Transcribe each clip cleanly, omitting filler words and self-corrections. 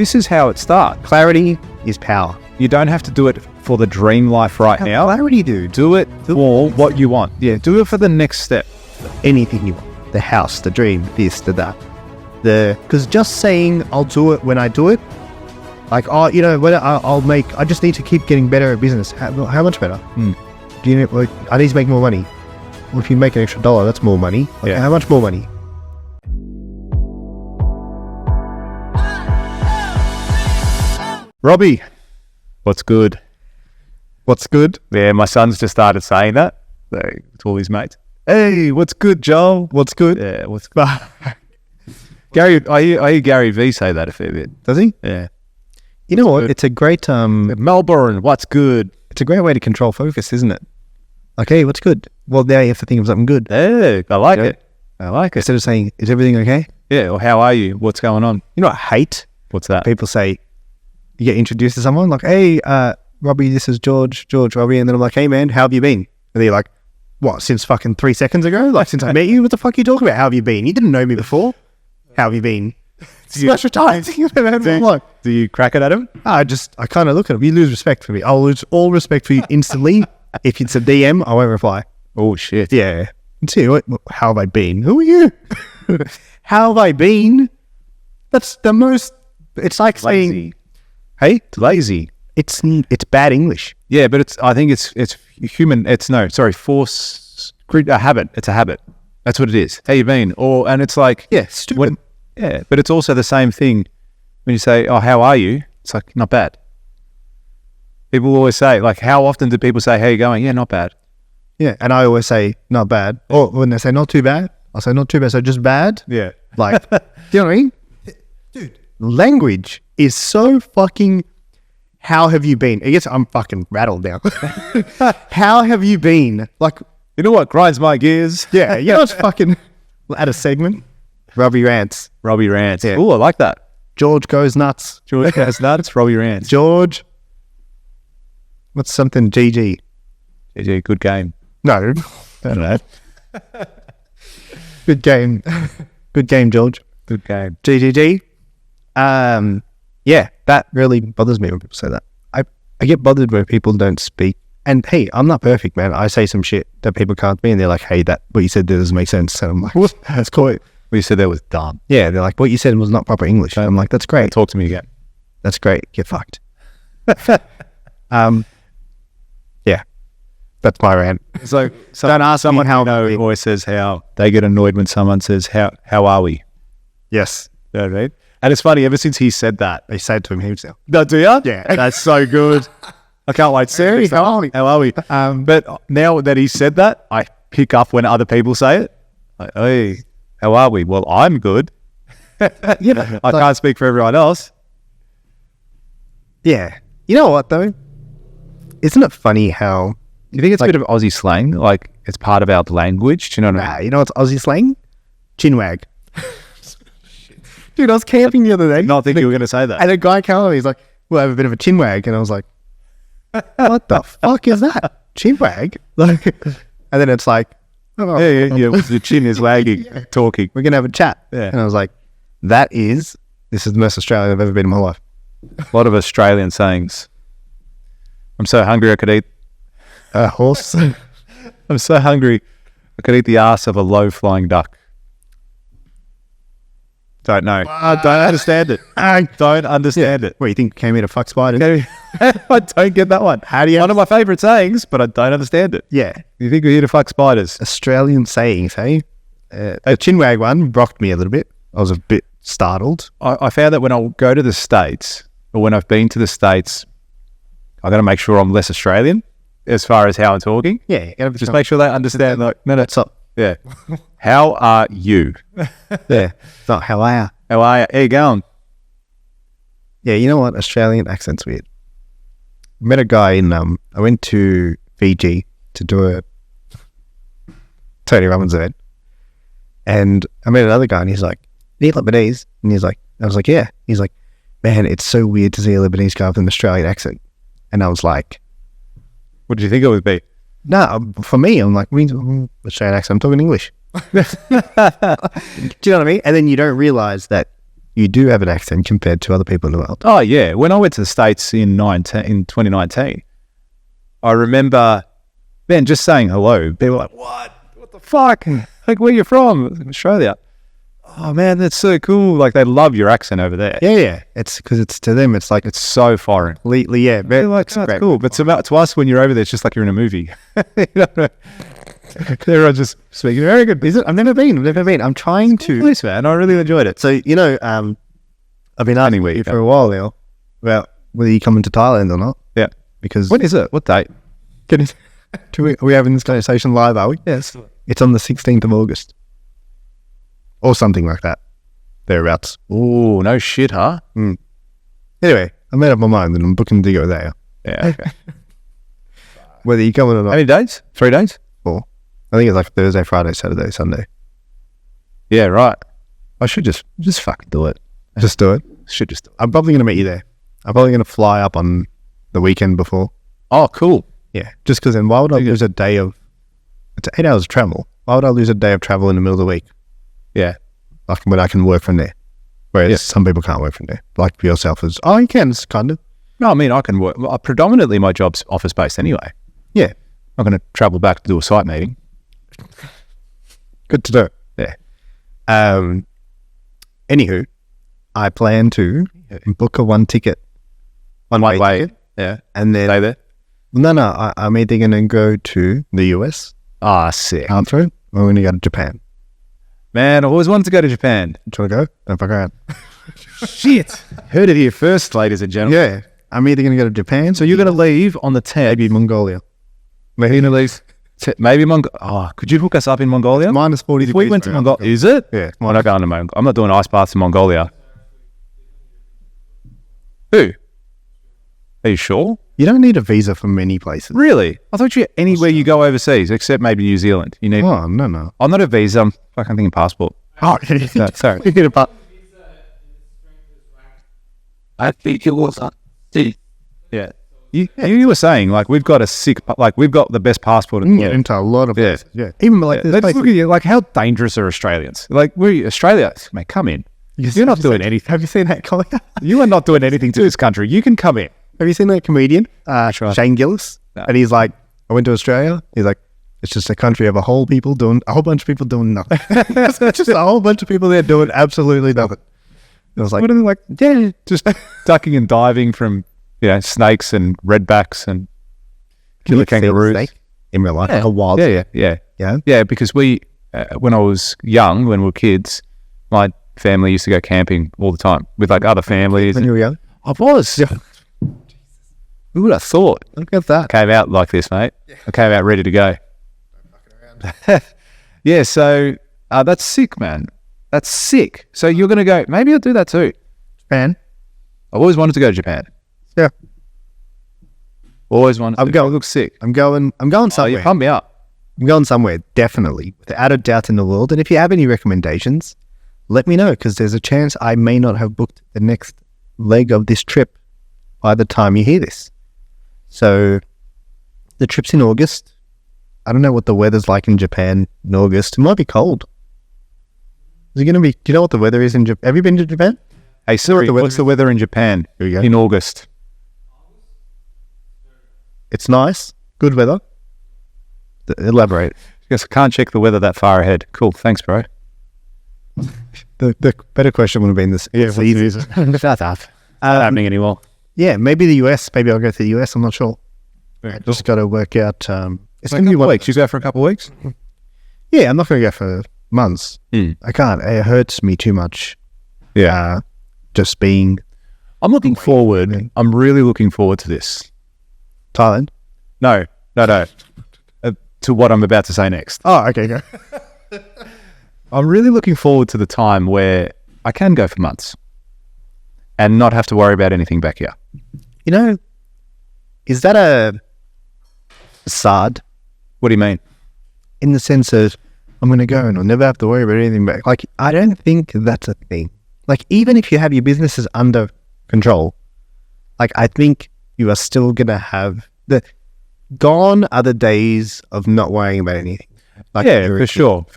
this is how it starts. Clarity is power. You don't have to do it for the dream life right now. Clarity, dude. Do it for what you want. Yeah, do it for the next step. Anything you want. The house, the dream, this, the that. Because just saying I'll do it when I do it, like, oh, you know, when I just need to keep getting better at business. How much better? Do you know, like, I need to make more money. Well, if you make an extra $1, that's more money. Like, how much more money? Robby, what's good? What's good? Yeah, my son's just started saying that to all his mates. Hey, what's good, Joel? What's good? Yeah, what's good? Gary, I hear Gary V say that a fair bit. Does he? Yeah. You know what? It's a great Melbourne, what's good? It's a great way to control focus, isn't it? Like, hey, what's good? Well, now you have to think of something good. Yeah, I like it. I like it. Instead of saying, is everything okay? Yeah, or how are you? What's going on? You know what I hate? What's that? People say, you get introduced to someone, like, hey, Robby, this is George, Robby, and then I'm like, hey, man, how have you been? And they're like, what, since fucking 3 seconds ago? Like, since I met you? What the fuck are you talking about? How have you been? You didn't know me before. How have you been? Smash time. Do you crack it at him? I kind of look at him. You lose respect for me. I'll lose all respect for you instantly. If it's a DM, I won't reply. Oh, shit. Yeah. See, how have I been? Who are you? How have I been? That's the most, it's like Lazy. saying, hey, It's lazy. it's bad English. Yeah, but I think it's human. Force, a habit. It's a habit. That's what it is. How you been? And it's like, Yeah, stupid. but it's also the same thing when you say, oh, how are you? It's like, not bad. People always say, like, how often do people say, how you going? Yeah, not bad. Yeah, and I always say, not bad. Or when they say, not too bad, I'll say, not too bad, so just bad. Yeah. Like, do you know what I mean? Dude, language is so fucking, how have you been? I guess I'm fucking rattled now. How have you been? Like, You know what grinds my gears? yeah, you know, it's fucking, we'll add a segment. Robby Rants. Robby Rants. Yeah. Oh, I like that. George goes nuts. George goes nuts. Robby Rants. George. What's something GG? GG, good game. No. I don't know. Good game. Good game, George. Good game. GGG. Yeah, that really bothers me when people say that. I get bothered when people don't speak. And hey, I'm not perfect, man. I say some shit that people can't be, and they're like, hey, that what you said there doesn't make sense. And I'm like, what? That's cool. What you said there was dumb. Yeah, they're like, what you said was not proper English. I'm like, that's great. Talk to me again. That's great. Get fucked. Yeah, that's my rant. So Don't ask someone me how who always says how. They get annoyed when someone says, how are we? Yes. You know what I mean? And it's funny, ever since he said that. They say it to him himself. No, do you? Yeah. That's so good. I can't wait. Siri, how are we? How are we? But now that he said that, I pick up when other people say it. Like, hey, how are we? Well, I'm good. Yeah. I can't speak for everyone else. Yeah. You know what, though? Isn't it funny how... Do you think it's a bit of Aussie slang? Like, it's part of our language? Do you know what I mean? you know what's Aussie slang? Chinwag. Dude, I was camping the other day. Not think you were going to say that. And a guy came on, he's like, we'll have a bit of a chinwag. And I was like, what the fuck is that? Chinwag? Like, and then it's like, oh, Yeah. Your chin is wagging, talking. we're going to have a chat. Yeah. And I was like, this is the most Australian I've ever been in my life. A lot of Australian sayings. I'm so hungry I could eat... A horse. I'm so hungry I could eat the ass of a low-flying duck. Don't know. I don't understand it. I don't understand it. What, you think came here to fuck spiders? I don't get that one. How do you... One of my favourite sayings, but I don't understand it. Yeah. You think we're here to fuck spiders? Australian sayings, hey? A chinwag one rocked me a little bit. I was a bit startled. I found that when I go to the States, or when I've been to the States, I got to make sure I'm less Australian as far as how I'm talking. Yeah. You gotta Just make sure they understand. Like, no, What's up? yeah. How are you? Yeah. It's not how I are. How are you? How you going? Yeah, you know what? Australian accent's weird. I met a guy in, I went to Fiji to do a Tony Robbins event. And I met another guy and he's like, "You Lebanese?" And he's like, I was like, "Yeah." He's like, "Man, it's so weird to see a Lebanese guy with an Australian accent." And I was like, What did you think it would be? no, for me, I'm like, Australian accent, I'm talking English. Do you know what I mean? And then you don't realize that you do have an accent compared to other people in the world. Oh yeah, when I went to the States in 2019, I remember, man, just saying hello. People were like, what the fuck? Like, where you from? Australia. Oh man, that's so cool. Like, they love your accent over there. Yeah. It's because it's to them, it's like It's so foreign. completely, yeah. Very, They're like, oh, that's cool. But to us, when you're over there, it's just like you're in a movie. You know? They're just speaking very good. Is it? I've never been. I'm trying to. Place, man. I really enjoyed it. So, you know, I've been asking you for a while now about whether you coming to Thailand or not. Yeah. Because When is it? What date? are we having this conversation live, are we? Yes. It's on the 16th of August. Or something like that. Thereabouts. Oh, no shit, huh? Anyway, I made up my mind and I'm booking to go there. Yeah. Okay. Whether you coming or How not. many days? 3 days? Or, I think it's like Thursday, Friday, Saturday, Sunday. Yeah, right. I should just fucking do it. Just do it. Should just do it. I'm probably going to meet you there. I'm probably going to fly up on the weekend before. Oh, cool. Yeah. Just because then why would I lose a day of... It's 8 hours of travel. Why would I lose a day of travel in the middle of the week? Yeah. Like when I can work from there. Whereas some people can't work from there. Like for yourself is, you can, kind of. No, I mean, I can work. Well, predominantly, my job's office-based anyway. Yeah. I'm going to travel back to do a site meeting. Good to do. Yeah. Anywho, I plan to book a one ticket. One way ticket. Yeah. And then... Stay there? No, I'm either going to go to the US. Ah, sick. Through, or I'm going to go to Japan. Man, I always wanted to go to Japan. Do you want to go? Don't fuck around. Shit. Heard it here first, ladies and gentlemen. Yeah. I'm either going to go to Japan. So you're going to leave on the 10th. Maybe Mongolia. Maybe you're going to leave. Maybe Mongolia. Oh, could you hook us up in Mongolia? Minus 40 If degrees. we went to Mongolia. Is it? Yeah. I'm not going to Mongolia. I'm not doing ice baths in Mongolia. Who? Are you sure? You don't need a visa for many places. Really? I thought you anywhere you go overseas, except maybe New Zealand. You need. Oh, no. I'm not a visa. I'm fucking thinking passport. Oh, No, sorry. you get a I think it was Yeah. You were saying like we've got we've got the best passport in the get world. into a lot of Yeah. places. Yeah. Even like Yeah, there's let's look at you. Like, how dangerous are Australians? Like, we're Australia. Mate, come in. You're not doing anything. Have you seen that comedian? You are not doing anything to this country. You can come in. Have you seen that comedian? right. Shane Gillis. No. And he's like, I went to Australia. He's like, it's just a country of a whole bunch of people doing nothing. It's just a whole bunch of people there doing absolutely nothing. I was like, What are they like? Yeah, just ducking and diving from snakes and redbacks and killer kangaroos. snake in real life, Yeah. like a wild. Yeah. Because we, when I was young, when we were kids, my family used to go camping all the time with like other families. When you were young. I was. Who would have thought? Look at that. Came out like this, mate. I came out ready to go. Yeah, so that's sick, man. That's sick. So you're going to go, maybe I'll do that too. Japan. I've always wanted to go to Japan. Yeah. Always wanted to. I'm going. It looks sick. I'm going Oh, somewhere. you pump me up. I'm going somewhere, definitely, without a doubt in the world. And if you have any recommendations, let me know, because there's a chance I may not have booked the next leg of this trip by the time you hear this. So the trip's in August. I don't know what the weather's like in Japan in August. It might be cold. Is it going to be... Do you know what the weather is in Japan? Have you been to Japan? Hey, Siri, what's the weather in Japan Here we go. in August? It's nice. Good weather. Elaborate. Yes, I can't check the weather that far ahead. Cool, thanks, bro. The better question would have been this. Yeah, Shut up. Not happening anymore. Yeah, maybe the US. Maybe I'll go to the US. I'm not sure. Just got to work out. It's going to be 1 weeks. You go for a couple of weeks? Yeah, I'm not going to go for months. Mm. I can't. It hurts me too much. Yeah. Just being I'm looking forward. I'm really looking forward to this. Thailand. No. To what I'm about to say next. Oh, okay, go. I'm really looking forward to the time where I can go for months and not have to worry about anything back here. You know, is that a facade What do you mean? in the sense of I'm going to go and I'll never have to worry about anything back? Like, I don't think that's a thing. Like, even if you have your businesses under control, like, I think you are still going to have gone are the days of not worrying about anything. Like, Yeah, for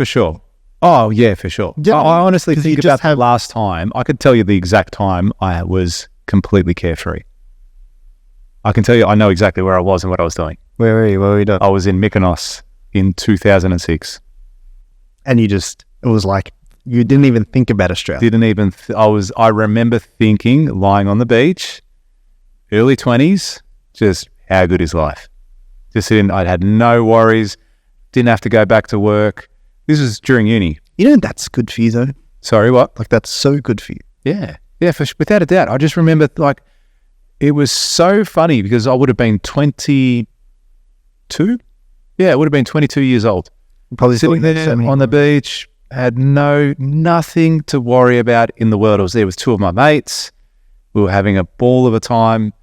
sure. Oh, yeah, for sure. Yeah, I honestly 'cause you think just about the last time. I could tell you the exact time I was completely carefree. I can tell you, I know exactly where I was and what I was doing. Where were you? What were you doing? I was in Mykonos in 2006. And you just, it was like, you didn't even think about Australia. Didn't even, I remember thinking, lying on the beach, early 20s, just how good is life? Just sitting, I had no worries, didn't have to go back to work. This was during uni. You know, that's good for you though. Sorry, what? Like, that's so good for you. Yeah, without a doubt. I just remember, like, it was so funny because I would have been 22. Yeah, it would have been 22 years old. Probably Sitting there on the beach, had nothing to worry about in the world. I was there with two of my mates. We were having a ball of a time.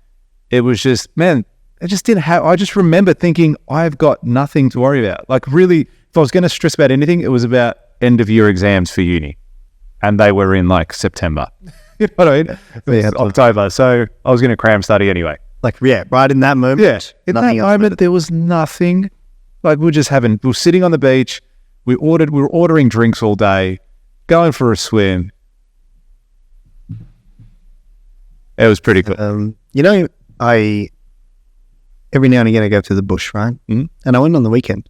It was just, man, I just remember thinking, I've got nothing to worry about. Like, really, if I was going to stress about anything, it was about end of year exams for uni. And they were in like September. You know what I mean? It was October. So I was going to cram study anyway. Like, yeah, right in that moment. Yeah. In that moment, there was nothing. Like, we were sitting on the beach. We were ordering drinks all day, going for a swim. It was pretty good. You know, every now and again I go to the bush, right? Mm-hmm. And I went on the weekend.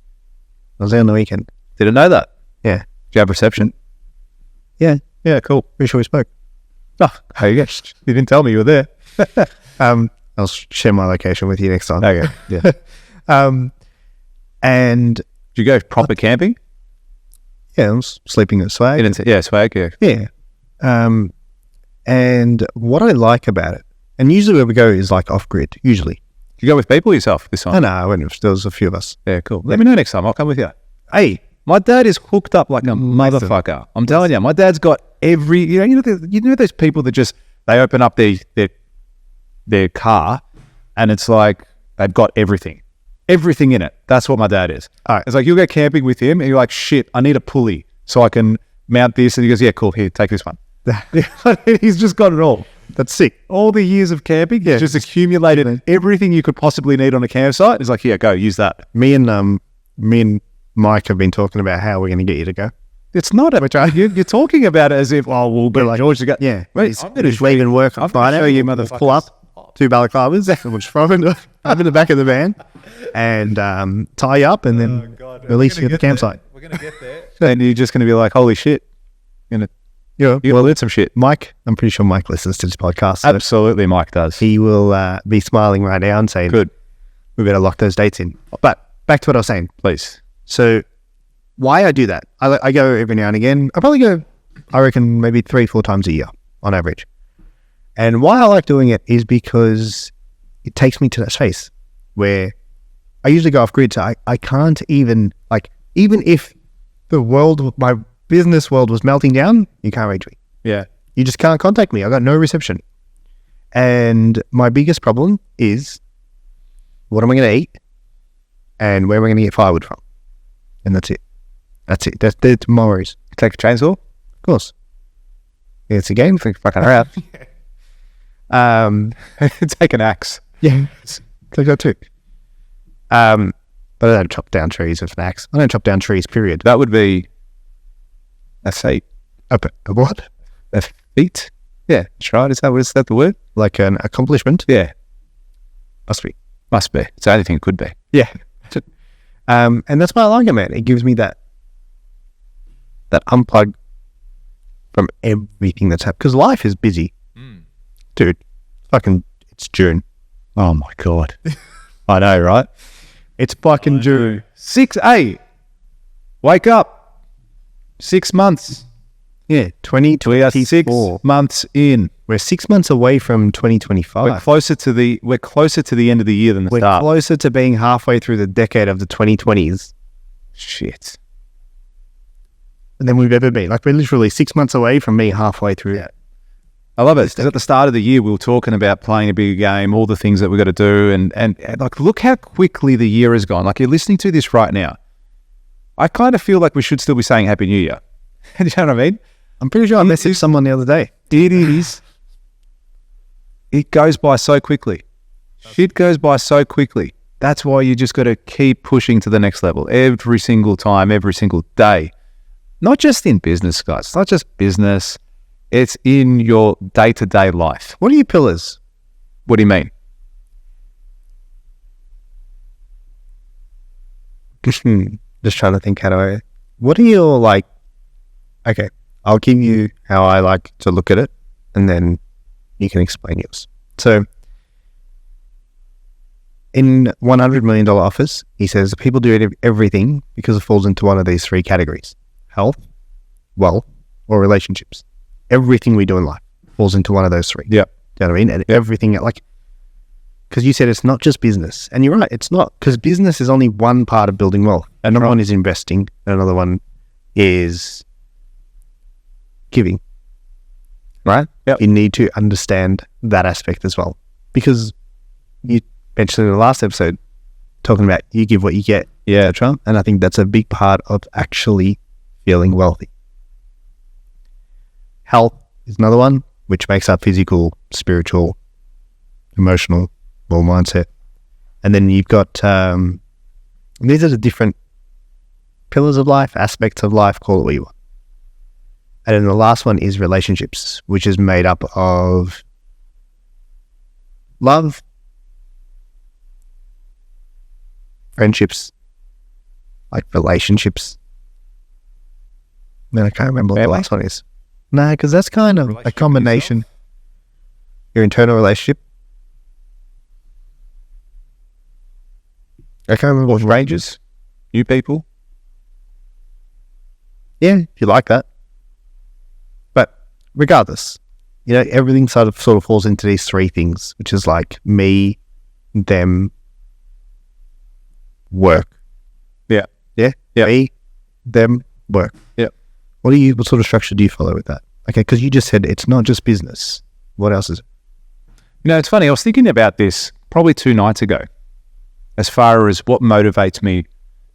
I was there on the weekend. Didn't know that. Yeah. Did you have reception? Yeah. Yeah, cool. Pretty sure we spoke. Oh, there you go. You didn't tell me you were there. I'll share my location with you next time. Okay. Yeah. And Did you go proper camping? yeah, I was sleeping at Swag. Swag, yeah. Yeah. And what I like about it, and usually where we go is like off grid, usually. Did you go with people or yourself this time? Oh, no, I went, there was a few of us. Yeah, cool. Let me know next time. I'll come with you. Hey, my dad is hooked up like a motherfucker. I'm telling you, my dad's got every, you know those people that just, they open up their car and it's like, they've got everything in it. That's what my dad is. All right. It's like, you'll go camping with him and you're like, shit, I need a pulley so I can mount this. And he goes, yeah, cool. Here, take this one. He's just got it all. That's sick. All the years of camping, he's just accumulated everything you could possibly need on a campsite. He's like, yeah, go use that. Me and Mike have been talking about how we're going to get you to go. It's not amateur. You're talking about it as if, oh, we'll get like, George to go. Yeah. Wait, I'm going to leaving work on Friday. show you, We'll motherfuckers. pull up 2 balaclavas and we'll just throw them in the back of the van and tie you up and then release you at the campsite. We're going to get there. And you're just going to be like, holy shit. You're going to learn some shit. Mike, I'm pretty sure Mike listens to this podcast. So Absolutely, Mike does. he will be smiling right now and saying, Good. we better lock those dates in. But back to what I was saying. Please. So why I do that, I go every now and again. I probably go, I reckon, maybe 3-4 times a year on average. And why I like doing it is because it takes me to that space where I usually go off grid. So I can't even, like, even if the world, my business world was melting down, you can't reach me. Yeah. You just can't contact me. I got no reception. And my biggest problem is, what am I going to eat? And where am I going to get firewood from? And that's it. That's my worries. Take a chainsaw? Of course. It's a game. Fucking around. Take an axe. Yeah. Take that too. But I don't chop down trees with an axe. I don't chop down trees, period. That would be a feat. A what? A feat? Yeah, that's right. Is that the word? Like an accomplishment? Yeah. Must be. Must be. It's the only thing it could be. Yeah. And that's why I like it, man. It gives me that unplug from everything that's happened. Because life is busy. Dude, it's June. Oh my God. I know, right? It's fucking June. 6-8. Wake up. 6 months. Yeah, We are 6 2024. months in. We're 6 months away from 2025. We're closer to the end of the year than the We're start. closer to being halfway through the decade of the 2020s Shit. than we've ever been. Like, we're literally 6 months away from being halfway through. Yeah. I love it. 'Cause at the start of the year, we were talking about playing a bigger game, all the things that we've got to do. And like, look how quickly the year has gone. Like, you're listening to this right now. I kind of feel like we should still be saying Happy New Year. Do you know what I mean? I'm pretty sure I messaged someone the other day. It is. It goes by so quickly. Shit goes by so quickly. That's why you just got to keep pushing to the next level every single time, every single day. not just in business, guys. It's not just business. It's in your day-to-day life. What are your pillars? What do you mean? Just trying to think how do I... What are your, like... Okay, I'll give you how I like to look at it, and then you can explain yours. So, in $100 million offers, he says people do everything because it falls into one of these three categories: health, wealth, or relationships. Everything we do in life falls into one of those three. Yeah. Do you know what I mean? And everything, like, because you said it's not just business, and you're right, it's not, because business is only one part of building wealth. Another one is investing, and another one is giving. Right? Yep. You need to understand that aspect as well, because you mentioned in the last episode talking about you give what you get, etc. And I think that's a big part of actually feeling wealthy. Health is another one, which makes up physical, spiritual, emotional, well, mindset. And then you've got, these are the different pillars of life, aspects of life, call it what you want. And then the last one is relationships, which is made up of love, friendships, like relationships. Man, I can't remember what the last one is. No, because that's kind of a combination. Your internal relationship. I can't remember what Strangers, new people. Yeah, if you like that. But regardless, you know, everything sort of falls into these three things, which is like me, them, work. Yeah. Yeah? Yeah. Me, them, work. Yeah. What sort of structure do you follow with that? Okay, because you just said it's not just business. What else is it? You know, it's funny. I was thinking about this probably 2 nights ago, as far as what motivates me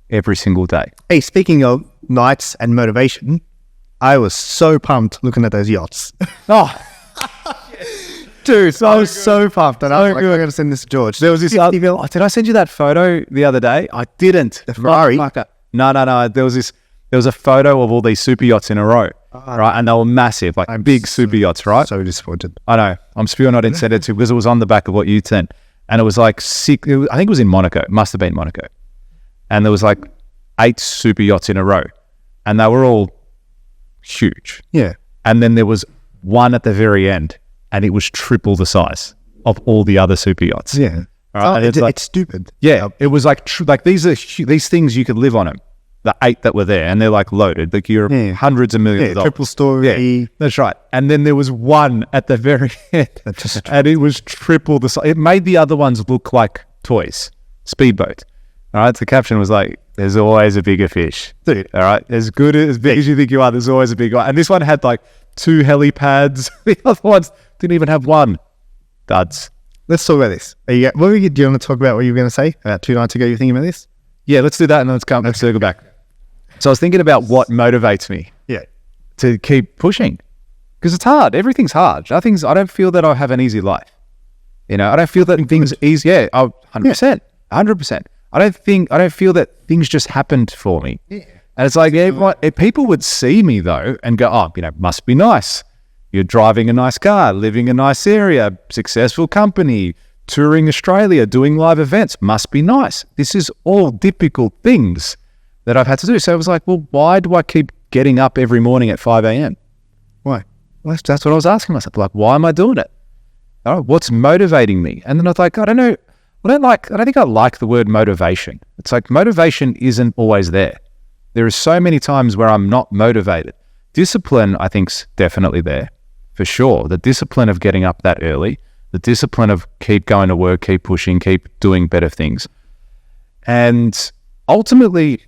every single day. Hey, speaking of nights and motivation, I was so pumped looking at those yachts. Oh, Dude, I was so pumped. And I was like, I'm going to send this to George. there was this. Did I send you that photo the other day? I didn't. The Ferrari? Motherfucker. No. There was a photo of all these super yachts in a row, right? And they were massive, like big super yachts, right? So disappointed. I know. I'm spewing I didn't send it to because it was on the back of what you sent. And it was like I think it was in Monaco. It must have been Monaco. And there was like 8 super yachts in a row. And they were all huge. Yeah. And then there was one at the very end, and it was triple the size of all the other super yachts. Yeah. Right? And It's stupid. yeah, it was like these are these things you could live on them. The 8 that were there, and they're like loaded, like you're hundreds of millions of dollars. Triple story. Yeah, that's right. And then there was one at the very end, and it was triple the size. It made the other ones look like toys, speedboat. All right, the caption was like, "There's always a bigger fish, Dude. All right, as big as you think you are, there's always a big one." And this one had like 2 helipads. The other ones didn't even have one. Duds. Let's talk about this. Do you want to talk about what you were going to say about 2 nights ago? You were thinking about this? Yeah, let's do that, and let's circle back. So I was thinking about what motivates me to keep pushing, because it's hard. Everything's hard. I don't feel that I have an easy life. You know, I don't feel that things easy. Yeah, 100%, 100%. I don't feel that things just happened for me. Yeah. And it's like, if people would see me though and go, oh, you know, must be nice. You're driving a nice car, living in a nice area, successful company, touring Australia, doing live events, must be nice. This is all typical things that I've had to do. So I was like, well, why do I keep getting up every morning at 5 a.m.? Why? Well, that's what I was asking myself. Like, why am I doing it? Oh, what's motivating me? And then I was like, I don't know. I don't think I like the word motivation. It's like motivation isn't always there. There are so many times where I'm not motivated. Discipline, I think, is definitely there, for sure. The discipline of getting up that early, the discipline of keep going to work, keep pushing, keep doing better things. And ultimately,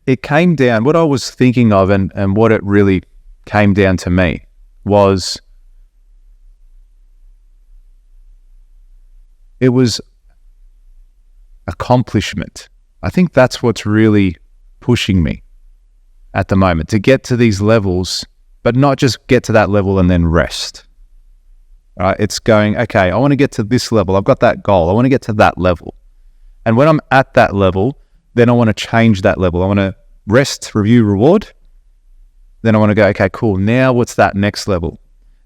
it came down, what I was thinking of and what it really came down to me was, it was accomplishment. I think that's what's really pushing me at the moment, to get to these levels, but not just get to that level and then rest. Right? It's going, okay, I want to get to this level. I've got that goal. I want to get to that level. And when I'm at that level, then I want to change that level. I want to rest, review, reward, Then I want to go, okay, cool. Now what's that next level?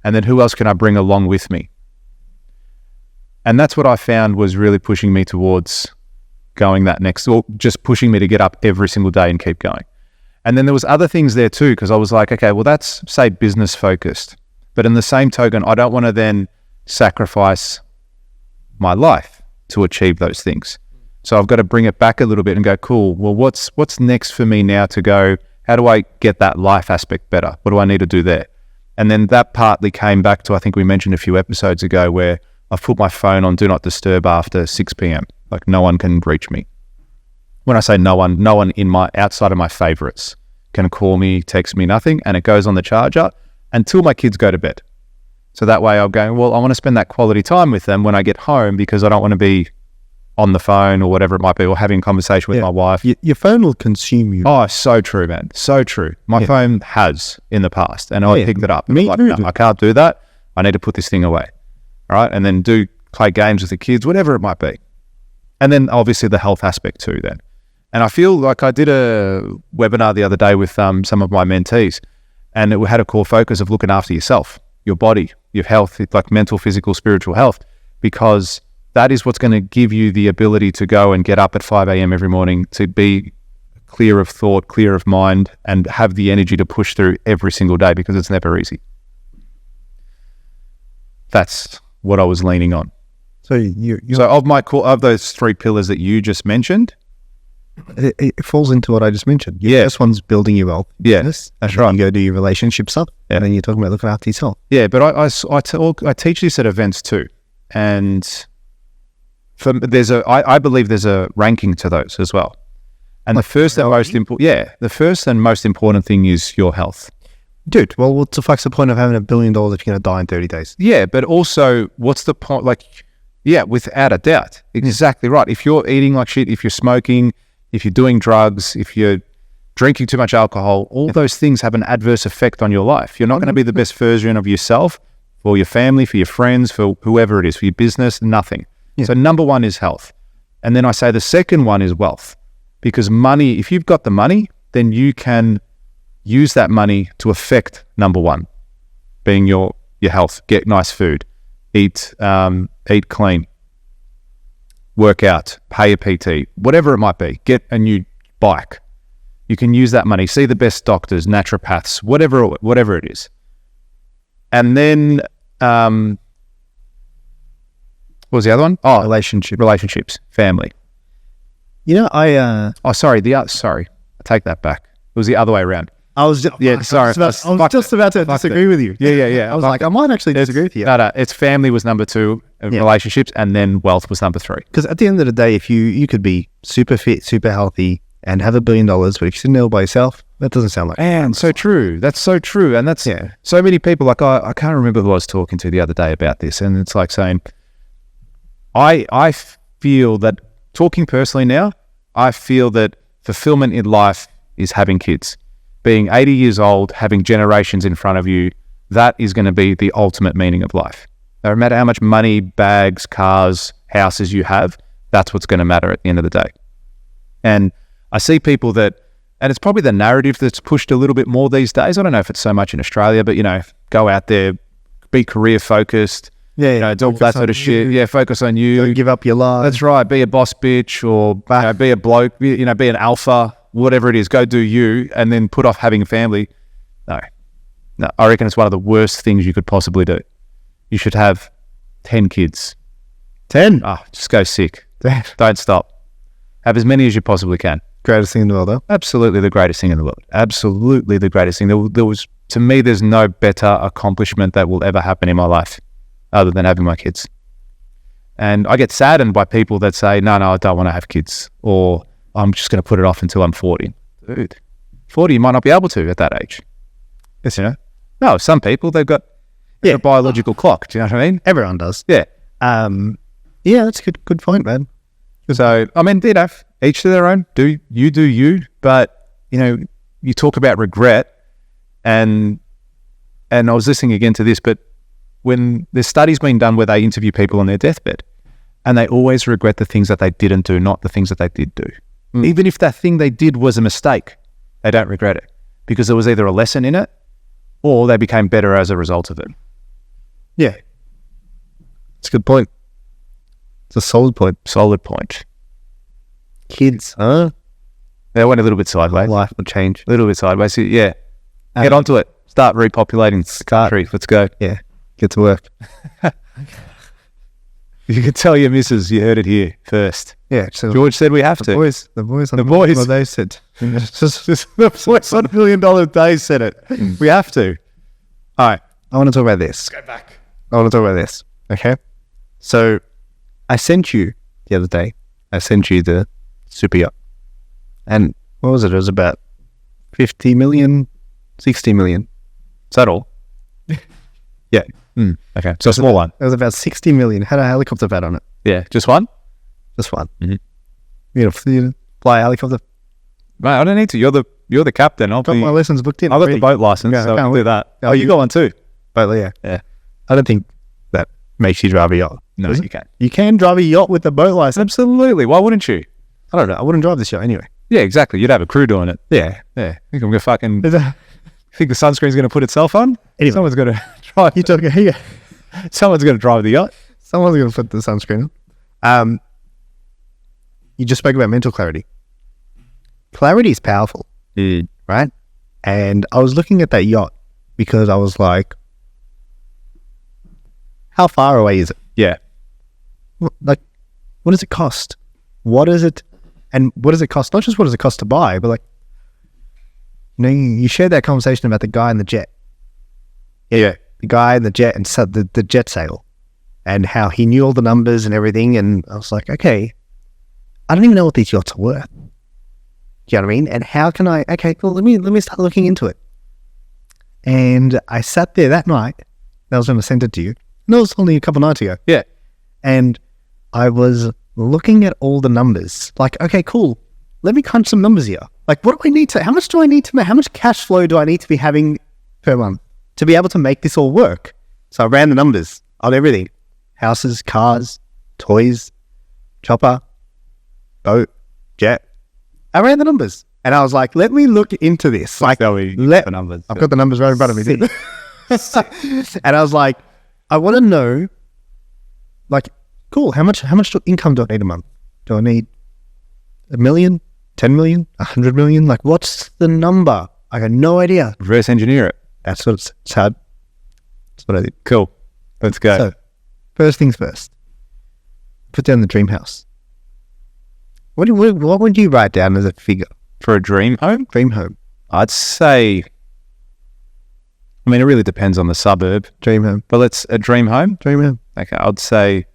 And then who else can I bring along with me? And that's what I found was really pushing me towards going that next, or just pushing me to get up every single day and keep going. And then there was other things there too, because I was like, okay, well, that's, say, business focused. But in the same token, I don't want to then sacrifice my life to achieve those things. So I've got to bring it back a little bit and go, cool, well, what's next for me now to go, how do I get that life aspect better? What do I need to do there? And then that partly came back to, I think we mentioned a few episodes ago, where I've put my phone on do not disturb after 6 p.m. Like no one can reach me. When I say no one in my, outside of my favorites can call me, text me, nothing. And it goes on the charger until my kids go to bed. So that way I'm going, well, I want to spend that quality time with them when I get home, because I don't want to be on the phone or whatever it might be, or having a conversation with my wife. Your phone will consume you. Oh, so true, man. So true. My phone has in the past, and I picked it up. Me like, too. no, I can't do that. I need to put this thing away. All right. And then play games with the kids, whatever it might be. And then obviously the health aspect too then. And I feel like I did a webinar the other day with some of my mentees, and it had a core focus of looking after yourself, your body, your health, like mental, physical, spiritual health, because that is what's going to give you the ability to go and get up at 5 a.m. every morning, to be clear of thought, clear of mind, and have the energy to push through every single day, because it's never easy. That's what I was leaning on. So So of those 3 pillars that you just mentioned, it falls into what I just mentioned. Yeah. This one's building your wealth. Yeah, business, that's and then right. You go do your relationship stuff, and then you're talking about looking after yourself. yeah, but I teach this at events too, and I believe there's a ranking to those as well. And the first and most important thing is your health. Dude, well, what's the fuck's the point of having $1 billion if you're going to die in 30 days? Yeah, but also, what's the point? Like, yeah, without a doubt, exactly right. If you're eating like shit, if you're smoking, if you're doing drugs, if you're drinking too much alcohol, all those things have an adverse effect on your life. You're not going to be the best version of yourself, for your family, for your friends, for whoever it is, for your business, nothing. Yeah. So number one is health. And then I say the second one is wealth, because money, if you've got the money, then you can use that money to affect number one, being your health. Get nice food, eat clean, work out, pay a PT, whatever it might be. Get a new bike. You can use that money. See the best doctors, naturopaths, whatever it is. And then what was the other one? Oh, relationships, family. You know, sorry, I take that back. It was the other way around. I was just about to disagree with you. Yeah. I was like, I might actually disagree with you. No, it's family was number 2, relationships, and then wealth was number 3. Because at the end of the day, if you could be super fit, super healthy, and have $1 billion, but if you're sitting there all by yourself, that doesn't sound like. And so true. That's so true. And that's so many people. Like I can't remember who I was talking to the other day about this, and it's like saying, I feel that, talking personally now, I feel that fulfillment in life is having kids. Being 80 years old, having generations in front of you, that is going to be the ultimate meaning of life. No matter how much money, bags, cars, houses you have, that's what's going to matter at the end of the day. And I see people that, and it's probably the narrative that's pushed a little bit more these days. I don't know if it's so much in Australia, but, go out there, be career focused, do all that sort of shit. Yeah, focus on you. Don't give up your life. That's right. Be a boss bitch, or be a bloke, be an alpha, whatever it is. Go do you, and then put off having a family. No, I reckon it's one of the worst things you could possibly do. You should have 10 kids. 10? Just go sick. Don't stop. Have as many as you possibly can. Greatest thing in the world, though. Absolutely the greatest thing in the world. Absolutely the greatest thing. There was, to me, there's no better accomplishment that will ever happen in my life other than having my kids. And I get saddened by people that say, no, I don't want to have kids, or I'm just going to put it off until I'm 40. Dude, 40, you might not be able to at that age. Yes, No, some people, they've got a biological clock. Do you know what I mean? Everyone does. Yeah. That's a good point, man. So, I mean, each to their own. Do you. But, you talk about regret, and I was listening again to this, but when there's studies being done where they interview people on their deathbed, and they always regret the things that they didn't do, not the things that they did do. Even if that thing they did was a mistake, they don't regret it. because there was either a lesson in it or they became better as a result of it. Yeah. It's a good point. It's a solid point. Solid point. Kids, huh? They went a little bit sideways. Life will change. A little bit sideways. So, yeah. Get onto it. Start repopulating the country. Let's go. Yeah. Get to work. You can tell your missus you heard it here first. Yeah. So George said we have to. the boys. The boys. What they said. Just the boys on $1 million days said it. We have to. All right. I want to talk about this. Go back. I want to talk about this. Okay. So I sent you the other day. I sent you the super yacht. And what was it? It was about 50 million, 60 million. Is that all? Yeah. Okay. So a small one. It was about 60 million. Had a helicopter pad on it. Yeah. Just one? Just one. Mm-hmm. You know, fly a helicopter. Mate, I don't need to. You're the captain. Got my lessons booked in. I've got the boat license, Yeah, so I can't can wait. do that. Yeah, Oh, you got one too? But yeah. Yeah. I don't think that makes you drive a yacht. No, does you it? can. You can drive a yacht with the boat license. Absolutely. Why wouldn't you? I don't know. I wouldn't drive this yacht anyway. Yeah, exactly. You'd have a crew doing it. Yeah. Yeah. Think I'm gonna fucking. Is that- Think the sunscreen's gonna put itself on? Anyway. Someone's gonna drive. You talking here? Someone's gonna drive the yacht. Someone's going to put the sunscreen on. You just spoke about mental clarity. Clarity is powerful, right? And I was looking at that yacht because I was like, how far away is it? Yeah. Like, what does it cost? What is it? And what does it cost? Not just what does it cost to buy, but like, you know, you shared that conversation about the guy in the jet. Yeah. The guy in the jet and the jet sail and how he knew all the numbers and everything. And I was like, okay, I don't even know what these yachts are worth. Do you know what I mean? And how can I, okay, cool, let me start looking into it. And I sat there that night. I was going to send it to you. No, it was only a couple nights ago. Yeah. And I was looking at all the numbers. Like, okay, cool. Let me crunch some numbers here. Like, what do I need to, how much do I need to make? How much cash flow do I need to be having per month to be able to make this all work? So I ran the numbers on everything. Houses, cars, toys, chopper, boat, jet. I ran the numbers. And I was like, let me look into this. Like, the numbers. I've got the numbers right in front of me. And I was like, I want to know, like, cool, how much income do I need a month? Do I need $1 million, 10 million, 100 million? Like, what's the number? I got no idea. Reverse engineer it. That's what it's hard. That's what I did. Cool. Let's go. So, first things first. Put down the dream house. What would you write down as a figure? For a dream home? Dream home. I'd say, I mean, it really depends on the suburb, Dream home. but let's, a dream home? Dream home. Okay, I'd say,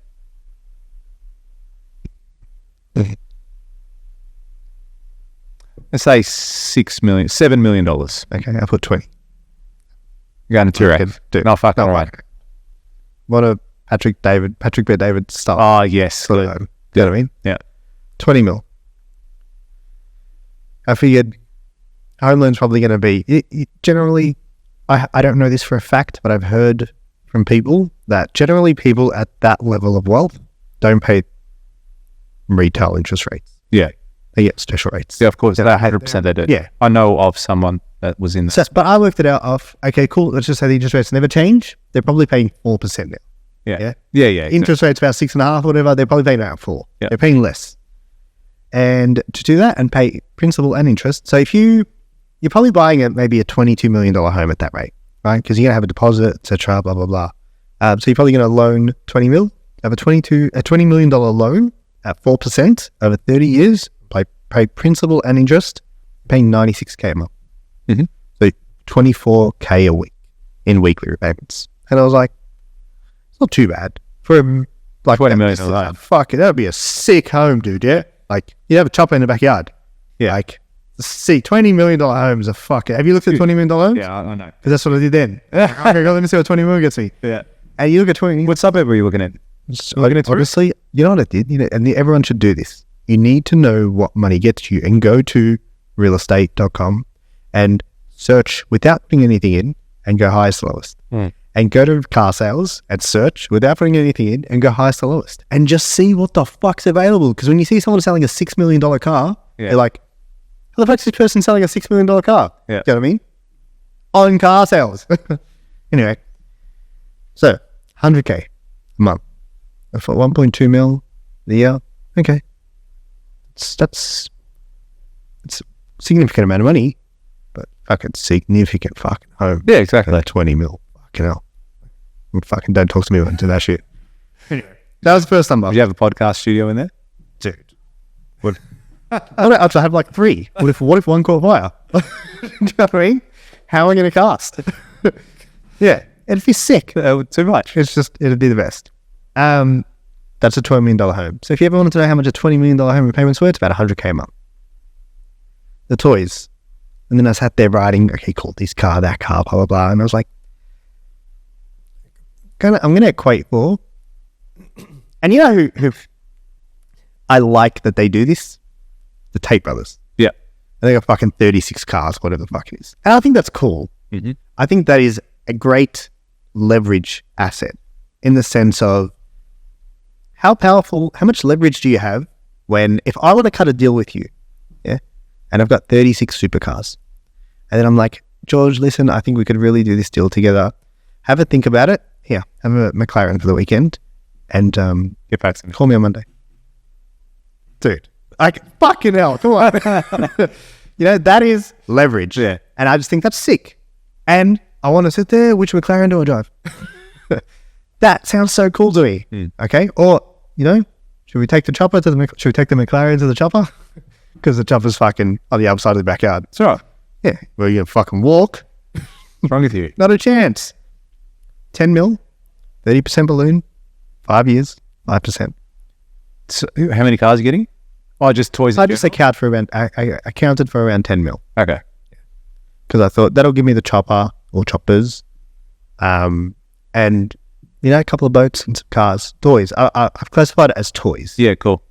let's say $7 million. Okay, I put 20. Going to Okay, Tirac. dude. No, fucking No, right. What a Patrick Bet David style. Oh, yes. Sort of home. You know what I mean? Yeah. 20 mil. I figured home loan's probably going to be, generally, I don't know this for a fact, but I've heard from people that generally people at that level of wealth don't pay retail interest rates. Yeah. They get special rates. Yeah, of course. 100% they do. Yeah. I know of someone that was in So, but I worked it out of, okay, cool, let's just say the interest rates never change. They're probably paying 4% now. Yeah. Yeah. Yeah. Interest rates about 6.5 or whatever, they're probably paying about 4. Yeah. They're paying less. And to do that and pay principal and interest, so if you're probably buying maybe a $22 million home at that rate, right? Because you're going to have a deposit, etc., blah, blah, blah. So you're probably going to loan 20 mil, have a $20 million loan at 4% over 30 years, pay principal and interest, paying $96K a month. Mm-hmm. So $24K a week in weekly repayments. And I was like, it's not too bad for like $20 million home. Fuck it, that would be a sick home, dude. Yeah, like you have a chopper in the backyard. Yeah, like see, $20 million homes are fucking. Have you looked at $20 million homes? Yeah, I know. Because that's what I did then. Okay, go, let me see what $20 million gets me. Yeah. And you look at 20. What suburb were you looking at? Looking at Honestly, you know what I did? You know, and everyone should do this. You need to know what money gets you and go to realestate.com and search without putting anything in and go highest to lowest. And go to car sales and search without putting anything in and go highest to lowest. And just see what the fuck's available. Because when you see someone selling a $6 million car, Yeah. they're like, How the fuck is this person selling a $6 million car? Yeah. Do you know what I mean? On car sales. Anyway, so 100K a month for 1.2 mil a year. Okay. That's a significant amount of money, but fucking significant fucking home. Yeah, exactly. Like 20 mil. Fucking hell. Fucking don't talk to me into that shit. Anyway, that was the first number. Did you have a podcast studio in there? Dude. What? I have to have like 3. What if one caught fire? Do you know what I mean? How am I going to cast? Yeah. It'd be sick. Too much. It'd be the best. That's a $12 million home. So if you ever wanted to know how much a $20 million home repayments were, it's about 100K a month. The toys. And then I sat there writing, okay, cool, this car, that car, blah, blah, blah. And I was like, I'm going to equate for. And you know who I like that they do this? The Tate brothers. Yeah. They got fucking 36 cars, whatever the fuck it is. And I think that's cool. Mm-hmm. I think that is a great leverage asset in the sense of how much leverage do you have when, if I want to cut a deal with you, yeah, and I've got 36 supercars, and then I'm like, George, listen, I think we could really do this deal together. Have a think about it. Here, have a McLaren for the weekend, and get back to me. Call me on Monday. Dude, fucking hell, come on. That is leverage. Yeah. And I just think that's sick. And I want to sit there, which McLaren do I drive? That sounds so cool to me. Mm. Okay? Or, should we take the chopper should we take the McLaren to the chopper? Because the chopper's fucking on the other side of the backyard. It's all right. Yeah. Well, you're going to fucking walk. What's wrong with you? Not a chance. 10 mil, 30% balloon, 5 years, 5%. So, how many cars are you getting? Oh, just toys. I just account for around, I accounted for around 10 mil. Okay. Because I thought that'll give me the chopper or choppers, and a couple of boats and some cars, toys. I've classified it as toys. Yeah, cool.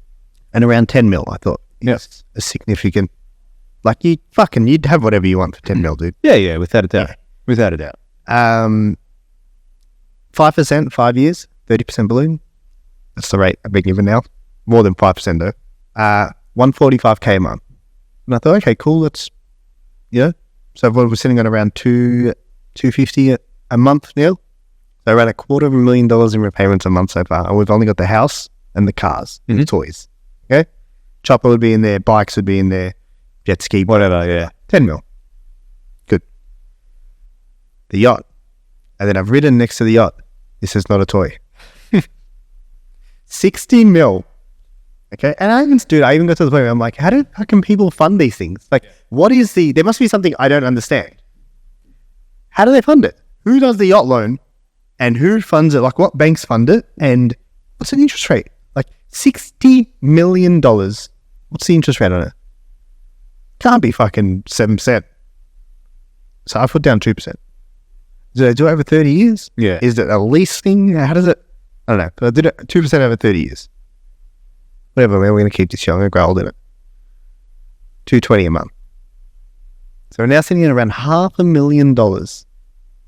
And around 10 mil, I thought, is a significant. Like you'd have whatever you want for 10 mil, dude. Yeah, without a doubt. Yeah. Without a doubt. 5%, 5 years, 30% balloon. That's the rate I've been given now. More than 5% though. 145K a month. And I thought, okay, cool. That's, so we're sitting on around 250 a month now. So around $250,000 in repayments a month so far. And we've only got the house and the cars and the toys. Okay? Chopper would be in there, bikes would be in there, jet ski, Whatever, yeah. 10 mil. Good. The yacht. And then I've written next to the yacht, this is not a toy. 16 mil. Okay. And I even got to the point where I'm like, how can people fund these things? Like, there must be something I don't understand. How do they fund it? Who does the yacht loan and who funds it? Like, what banks fund it? And what's an interest rate? Like, $60 million. What's the interest rate on it? Can't be fucking 7%. So I put down 2%. Do they do it over 30 years? Yeah. Is it a lease thing? How does it? I don't know. But I did it 2% over 30 years. Whatever, man. We're going to keep this young and grow old in it. $220 a month. So we're now sitting at around $500,000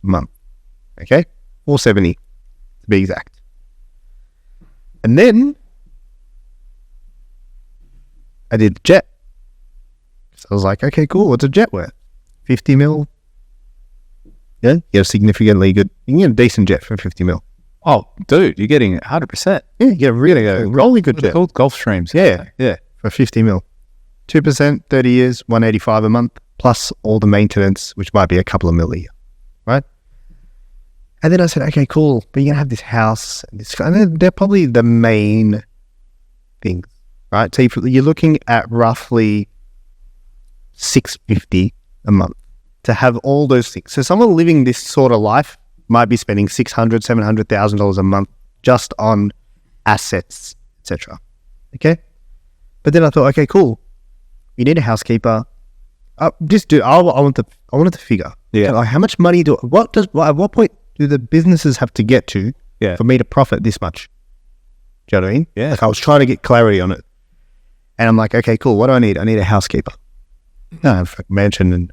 a month. Okay? 470 to be exact. And then I did jet. So I was like, okay, cool. What's a jet worth? 50 mil. Yeah, you get a significantly good, you can get a decent jet for 50 mil. Oh, dude, you're getting 100%. Yeah, you get a really good jet. Called Gulf Streams. Yeah. Yeah. For 50 mil. 2%, 30 years, 185 a month, plus all the maintenance, which might be a couple of mil a year. Right? And then I said, okay, cool. But you're going to have this house. And they're probably the main things. Right? So you're looking at roughly $650 a month to have all those things. So someone living this sort of life might be spending $600,000, $700,000 a month just on assets, etc. Okay? But then I thought, okay, cool. You need a housekeeper. I wanted to figure. Yeah. Like, how much money at what point do the businesses have to get to for me to profit this much? Do you know what I mean? Yeah. Like, I was trying to get clarity on it. And I'm like, okay, cool. What do I need? I need a housekeeper. I have a mansion and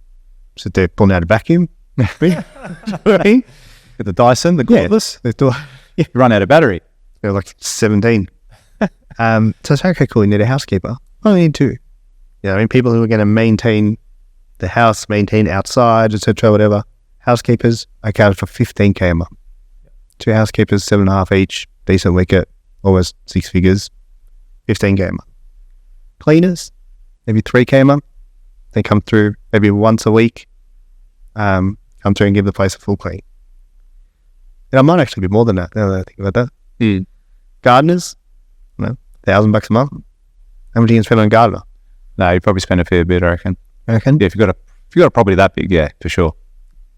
sit there pulling out a vacuum. You know what I mean? Get the Dyson, the cordless. Yeah. Run out of battery. They're like 17. So I said, okay, cool. You need a housekeeper. I only need 2. You know, I mean, people who are going to maintain the house, maintain outside, etc., whatever. Housekeepers, I counted for 15K a month. 2 housekeepers, 7.5 each, decent wicket, almost 6 figures, 15K a month. Cleaners, maybe 3K a month. They come through maybe once a week, come through and give the place a full clean. And I might actually be more than that now that I think about that. Gardeners, $1,000 a month. How much do you spend on a gardener? No, you probably spend a fair bit, I reckon. I reckon? Yeah, if you got a property that big, yeah, for sure.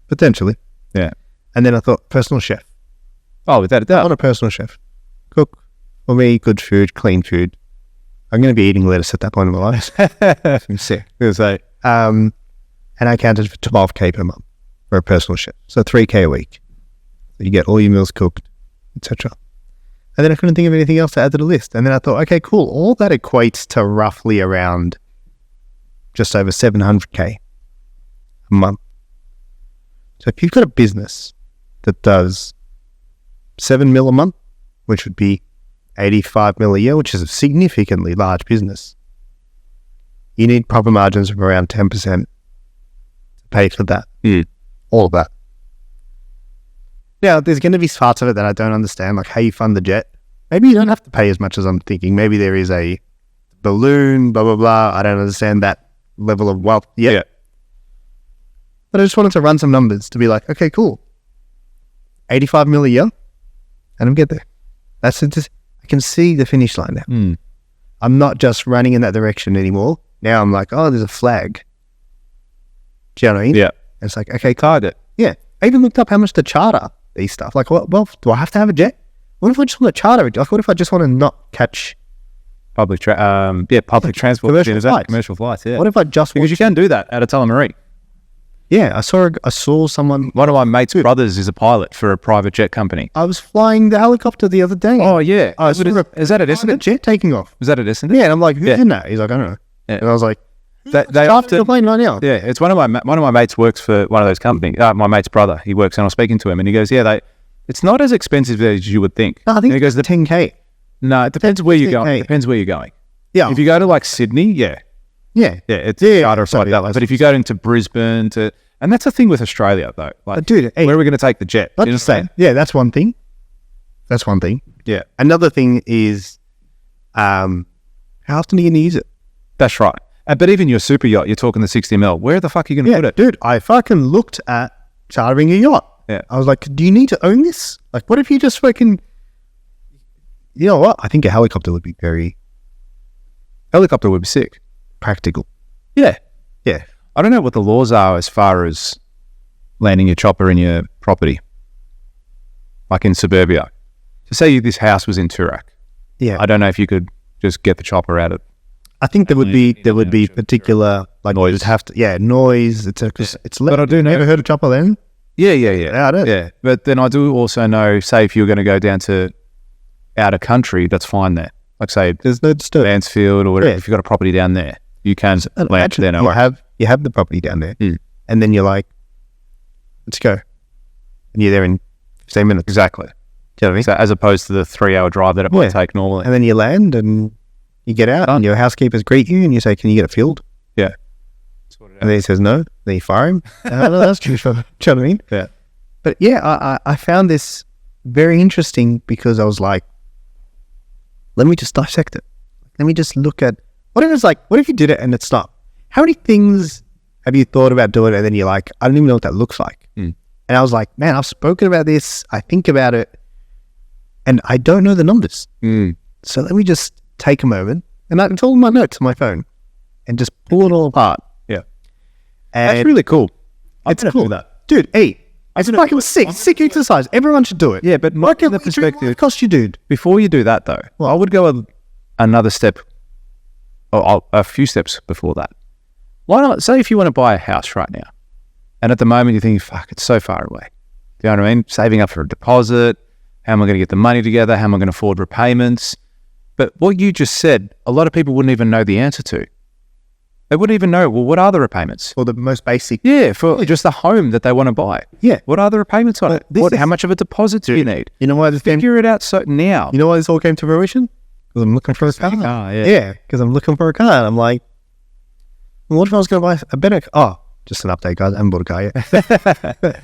Potentially. Yeah. And then I thought, personal chef. Oh, without a I doubt. want a personal chef. Cook for me, good food, clean food. I'm going to be eating lettuce at that point in my life. I'm sick. Say, And I counted for 12K per month for a personal chef. So 3K a week. So you get all your meals cooked, etc. And then I couldn't think of anything else to add to the list. And then I thought, okay, cool. All that equates to roughly around just over 700K a month. So if you've got a business that does 7 mil a month, which would be 85 mil a year, which is a significantly large business, you need profit margins of around 10% to pay for that. All of that. Now, there's going to be parts of it that I don't understand, like how you fund the jet. Maybe you don't have to pay as much as I'm thinking. Maybe there is a balloon, blah, blah, blah. I don't understand that level of wealth yet. yeah. But I just wanted to run some numbers to be like, okay, cool. 85 mil a year, and I'm get there. That's it. I can see the finish line now. I'm not just running in that direction anymore. Now I'm like, oh, there's a flag. Do you know what I mean? Yeah. And it's like, okay, card it. Yeah. I even looked up how much to charter these stuff. Like, well, do I have to have a jet? What if I just want to charter it? Like, what if I just want to not catch Public transport. Commercial Is that flights. commercial flights, yeah. What if I just Because you can do that at a Tullamarine. Yeah, I saw someone. One of my mates' brothers is a pilot for a private jet company. I was flying the helicopter the other day. Oh, yeah. I saw Is that at a Essendon? jet taking off. Was that at Essendon? Yeah, and I'm like, who's Yeah. in that? He's like, I don't know. Yeah. And I was like, They charter often, the plane right now. yeah, it's one of my mates works for one of those companies. My mate's brother, he works, and I was speaking to him, and he goes, yeah, it's not as expensive as you would think. No, I think And he goes, 10K. no, it depends where you're going. Hey. It depends where you're going. Yeah. If you go to like Sydney, yeah, it's charter or something like that. But if you go into Brisbane, and that's the thing with Australia though, like, dude, hey, where are we going to take the jet? let's You know just what I'm say, yeah, that's one thing. That's one thing. Yeah, Another thing is, how often are you going to use it? that's right. But even your super yacht, you're talking the 60 mil. Where the fuck are you going to put it? Dude, I fucking looked at chartering a yacht. Yeah. I was like, do you need to own this? Like, what if you just fucking, you know what? I think a helicopter would be very Helicopter would be sick. practical. Yeah. Yeah. I don't know what the laws are as far as landing your chopper in your property, like in suburbia. So say this house was in Toorak. Yeah. I don't know if you could just get the chopper out of. I think there would be particular, like, Noise. you just have to, noise. It's But I do know. Ever heard of chopper then? Yeah. Yeah, I do. Yeah. But then I do also know, say if you were going to go down to out of country, that's fine there. Like say There's no disturbance. Mansfield or whatever, Yeah. if you've got a property down there, you can land Imagine there. No you worries. have the property down there, and then you're like, let's go, and you're there in 15 minutes. Exactly. Do you know what I mean? So as opposed to the 3-hour drive that it might take normally. And then you land and you get out, and your housekeepers greet you, and you say, "Can you get it filled?" Yeah. And then he says no. Then you fire him. No, that's true. Do you know what I mean? Yeah. But yeah, I found this very interesting because I was like, let me just dissect it. Let me just look at what if you did it and it stopped? How many things have you thought about doing and then you're like, I don't even know what that looks like? And I was like, man, I've spoken about this. I think about it and I don't know the numbers. So let me just take a moment, and it's all in my notes on my phone, and just pull it all apart. Yeah. And That's really cool. it's cool. Dude, hey, it's fucking sick exercise. Everyone should do it. Yeah, but What from the perspective, it cost you, dude? before you do that though, I would go another step, or a few steps before that. Why not? Say if you want to buy a house right now, and at the moment you're thinking, fuck, it's so far away. Do you know what I mean? Saving up for a deposit. How am I going to get the money together? How am I going to afford repayments? But what you just said, a lot of people wouldn't even know the answer to. They wouldn't even know, well, what are the repayments? Or the most basic. Yeah, for just the home that they want to buy. Yeah. What are the repayments on it? How much of a deposit do you need? You know why this came? Figure it out now. You know why this all came to fruition? Because I'm looking for a car. Yeah. Yeah, because I'm looking for a car. And I'm like, What if I was going to buy a better car? Oh, just an update, guys. I haven't bought a car yet.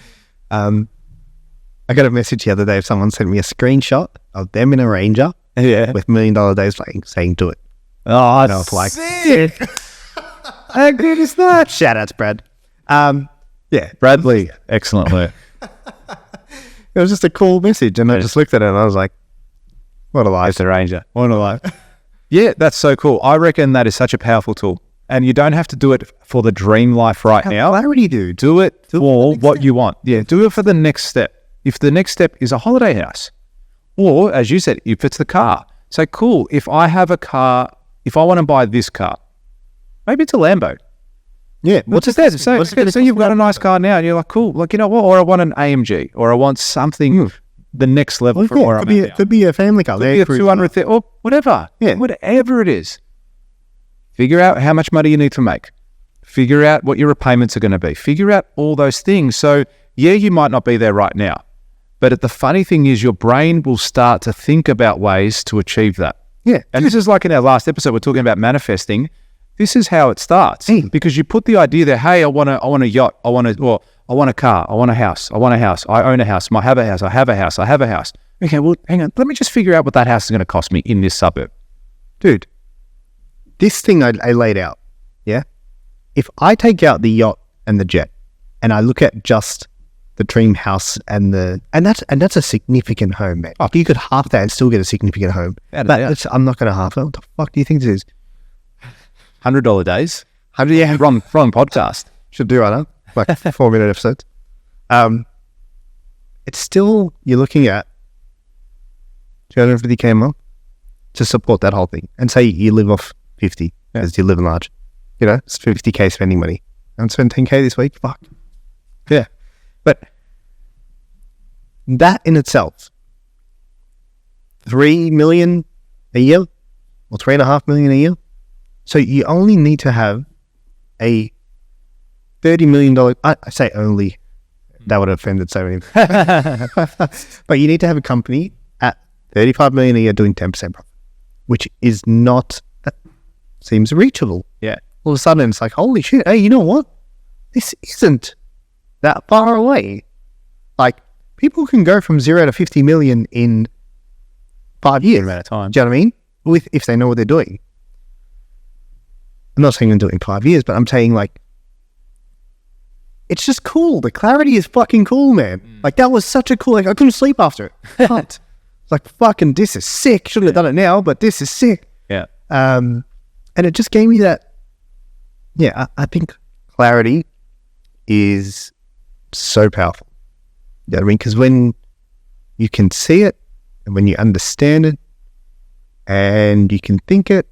I got a message the other day. Someone sent me a screenshot of them in a Ranger with $1 Million Days playing, saying, do it. Oh, And I was like, sick. How good is that? shout out to Brad. Yeah, Bradley, excellent work. it was just a cool message. And I just looked at it and I was like, what a life. It's a Ranger. What a life. Yeah, that's so cool. I reckon that is such a powerful tool. And you don't have to do it for the dream life right now. Clarity, dude. Do it for what you want. Yeah, do it for the next step. If the next step is a holiday house, or as you said, if it's the car. So cool, if I have a car, if I want to buy this car, maybe it's a Lambo. Yeah. What's it there? So you've got a nice car now and you're like, cool, like, you know what? Or I want an AMG, or I want something the next level from where I'm at now. Could be a family car. Could be a 200, or whatever. Yeah. Whatever it is. Figure out how much money you need to make. Figure out what your repayments are going to be. Figure out all those things. So, yeah, you might not be there right now. But the funny thing is your brain will start to think about ways to achieve that. Yeah. And this is like in our last episode, we're talking about manifesting. This is how it starts. Because you put the idea there, hey, I want a yacht. I want a car. I want a house. I want a house. I own a house. I have a house. I have a house. I have a house. Okay, well, hang on. Let me just figure out what that house is going to cost me in this suburb. Dude, this thing I laid out, yeah? If I take out the yacht and the jet and I look at just the dream house and that's a significant home, man. Oh, you could half that and still get a significant home. I'm not going to half it. What the fuck do you think this is? $100 days. Wrong podcast. Should do right now. Like 4-minute episodes. It's still, you're looking at 250K a month to support that whole thing. And say you live off 50 because you live in large. You know, it's 50K spending money. I'm spend 10K this week. Fuck. Yeah. But that in itself, 3 million a year or 3.5 million a year. So you only need to have a $30 million, I say only, that would have offended so many. But you need to have a company at 35 million a year doing 10% profit, which is not, that seems reachable. Yeah. All of a sudden it's like, holy shit, hey, you know what? This isn't that far away. Like, people can go from 0 to 50 million in 5 years. Amount of time. Do you know what I mean? If they know what they're doing. I'm not saying I'm doing 5 years, but I'm saying, like, it's just cool. The clarity is fucking cool, man. Like, that was such a cool, like, I couldn't sleep after it. It's like, fucking, this is sick. Shouldn't have done it now, but this is sick. Yeah. And it just gave me that, yeah, I think clarity is so powerful. You know what I mean? Because when you can see it, and when you understand it, and you can think it,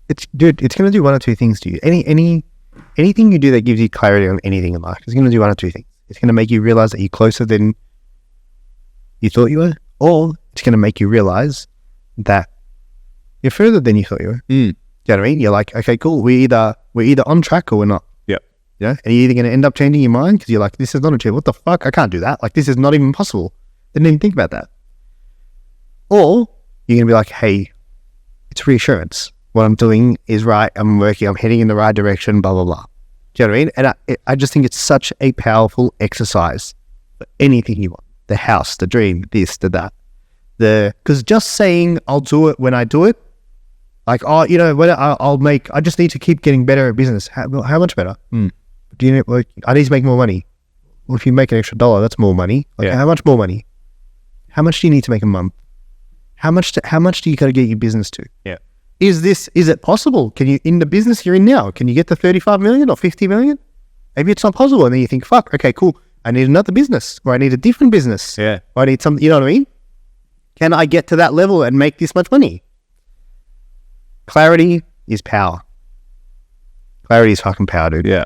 it's going to do one or two things to you. Anything you do that gives you clarity on anything in life is going to do one or two things. It's going to make you realize that you're closer than you thought you were, or it's going to make you realize that you're further than you thought you were. Do you know what I mean? You're like, okay, cool. We're either on track or we're not. Yep. Yeah. And you're either going to end up changing your mind because you're like, this is not achievable. What the fuck? I can't do that. Like, this is not even possible. Didn't even think about that. Or you're going to be like, hey, it's reassurance. What I'm doing is right. I'm working. I'm heading in the right direction. Blah blah blah. Do you know what I mean? And I just think it's such a powerful exercise for anything you want. The house, the dream, this, the that. Because just saying I'll do it when I do it, like, oh, you know, when I just need to keep getting better at business. How much better? Do you know? Like, I need to make more money. Well, if you make an extra $1, that's more money. Like, how much more money? How much do you need to make a month? How much do you got to get your business to? Yeah. Is it possible? Can you, in the business you're in now, can you get to 35 million or 50 million? Maybe it's not possible. And then you think, fuck, okay, cool. I need another business, or I need a different business. Yeah. Or I need something, you know what I mean? Can I get to that level and make this much money? Clarity is power. Clarity is fucking power, dude. Yeah.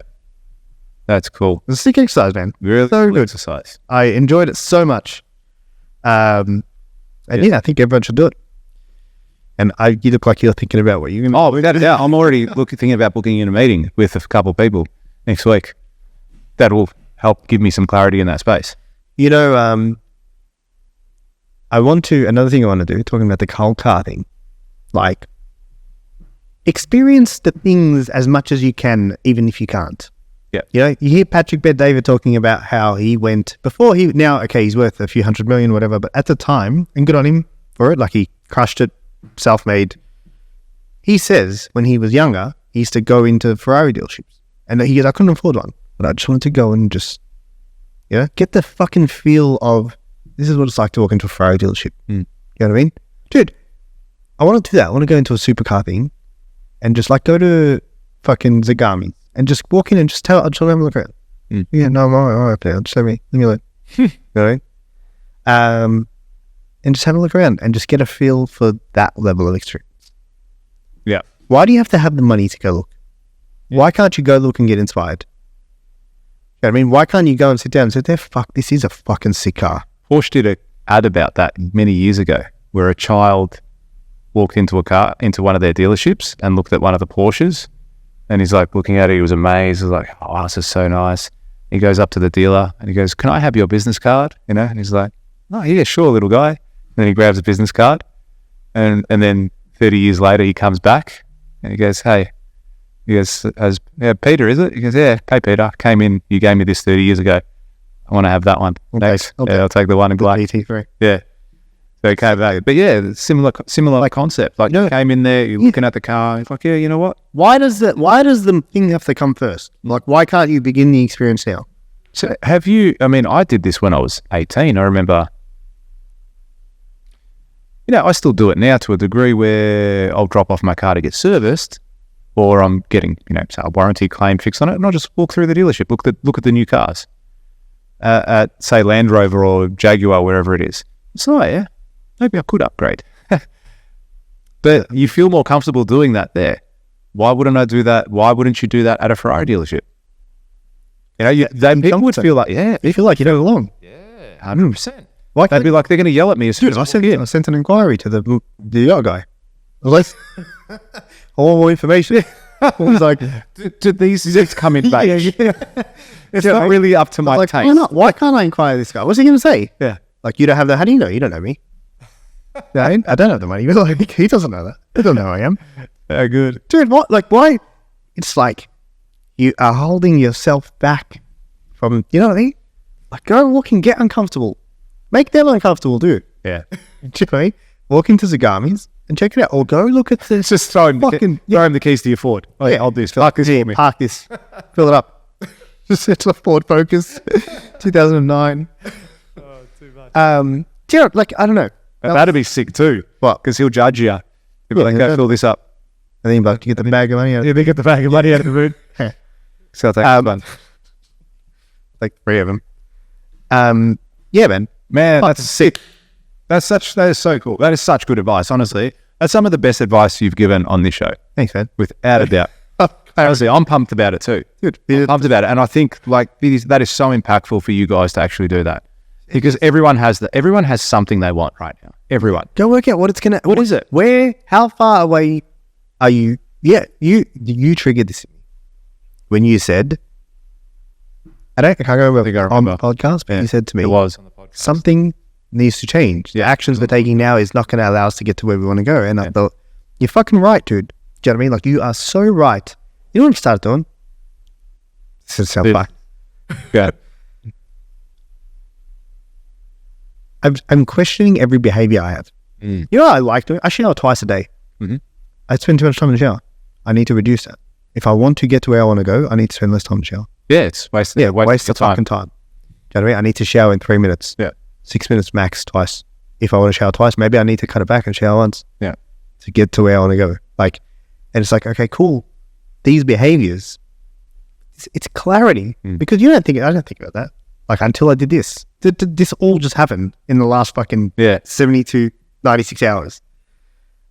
That's cool. It's a sick exercise, man. Really so cool good. exercise. I enjoyed it so much. And yeah, I think everyone should do it. And you look like you're thinking about what you're going to Oh, without a doubt. I'm already thinking about booking in a meeting with a couple of people next week. That will help give me some clarity in that space. You know, another thing I want to do, talking about the cold car thing, like, experience the things as much as you can, even if you can't. Yeah. You know, you hear Patrick Bet-David talking about how he went before he's worth a few $100 million, whatever, but at the time, and good on him for it, like he crushed it, self-made. He says when he was younger, he used to go into Ferrari dealerships, and he goes, I couldn't afford one, but I just wanted to go and just, get the fucking feel of, this is what it's like to walk into a Ferrari dealership. You know what I mean? Dude, I want to do that. I want to go into a supercar thing and just like go to fucking Zagami and just walk in and just I'll just have a look around. Yeah, no, I'm all right there. Just let me look. You know what I mean? And just have a look around and just get a feel for that level of experience. Yeah. Why do you have to have the money to go look? Yeah. Why can't you go look and get inspired? You know what I mean? Why can't you go and sit down and say, fuck, this is a fucking sick car. Porsche did an ad about that many years ago where a child walked into one of their dealerships and looked at one of the Porsches, and he's like looking at it, he was amazed. He's like, oh, this is so nice. He goes up to the dealer and he goes, can I have your business card? And he's like, oh yeah, sure, little guy. And then he grabs a business card, and then 30 years later he comes back and he goes, hey, Peter, is it? He goes, yeah, hey Peter, came in, you gave me this 30 years ago. I want to have that one. Next. Okay. Yeah, I'll take the one in black. GT3. Yeah. So he came back. But yeah, similar concept. Like, you came in there, you're looking at the car, it's like, yeah, you know what? Why does the thing have to come first? Like, why can't you begin the experience now? So I did this when I was 18. I remember, I still do it now to a degree where I'll drop off my car to get serviced, or I'm getting, say a warranty claim fixed on it, and I'll just walk through the dealership, look at the new cars. At say Land Rover or Jaguar, wherever it is. It's like, yeah, maybe I could upgrade. But you feel more comfortable doing that there. Why wouldn't I do that? Why wouldn't you do that at a Ferrari dealership? People would feel like, yeah, you feel like you don't belong. Yeah, 100%. They'd be like, they're going to yell at me as soon as I sent an inquiry to the guy. I want more information. I was like, do these things come in beige? It's not really up to my taste. Why not? Why can't I inquire this guy? What's he going to say? Yeah. Like, you don't have that. How do you know? You don't know me. I don't have the money. Like, he doesn't know that. He doesn't know who I am. Yeah, good. Dude, what? Like, why? It's like you are holding yourself back from, you know what I mean? Like, go walk and get uncomfortable. Make them uncomfortable, dude. Yeah. Do you know what I mean? Walk into Zagami's and check it out. Or go look at this. Just throw him the keys to your Ford. Oh, yeah, I'll do this. Park this for me. Park this. Fill it up. Just it's a Ford Focus, 2009. Oh, too much. Like, I don't know. That'd be sick too. What? Because he'll judge you. He'll be like, go fill this up. And then you get the bag of money out. Yeah, they get the bag of money out of the mood. So I'll take one. Like 3 of them. Yeah, man. Man, that's sick. That is so cool. That is such good advice, honestly. That's some of the best advice you've given on this show. Thanks, man. Without a doubt. Honestly, I'm pumped about it too. Good. I'm pumped about it. And I think that is so impactful for you guys to actually do that. Because everyone has something they want right now. Everyone. Go work out what is it? Where, how far away are you? Yeah, you triggered this in me. When you said, I can't remember on the podcast, but you said to me, it was on the podcast. Something needs to change. The actions we're taking now is not going to allow us to get to where we want to go. And I thought, you're fucking right, dude. Do you know what I mean? Like, you are so right. You know what I started doing? This is self-back. Yeah. I'm questioning every behavior I have. You know what I like doing? I shower twice a day. Mm-hmm. I spend too much time in the shower. I need to reduce that. If I want to get to where I want to go, I need to spend less time in the shower. Yeah, it's waste of fucking time. Do you know what I mean? I need to shower in 3 minutes. Yeah. 6 minutes max twice. If I want to shower twice, maybe I need to cut it back and shower once. Yeah. To get to where I want to go. Like, and it's like, okay, cool. These behaviors, it's clarity because I don't think about that. Like, until I did this. This all just happened in the last fucking 70 to 96 hours.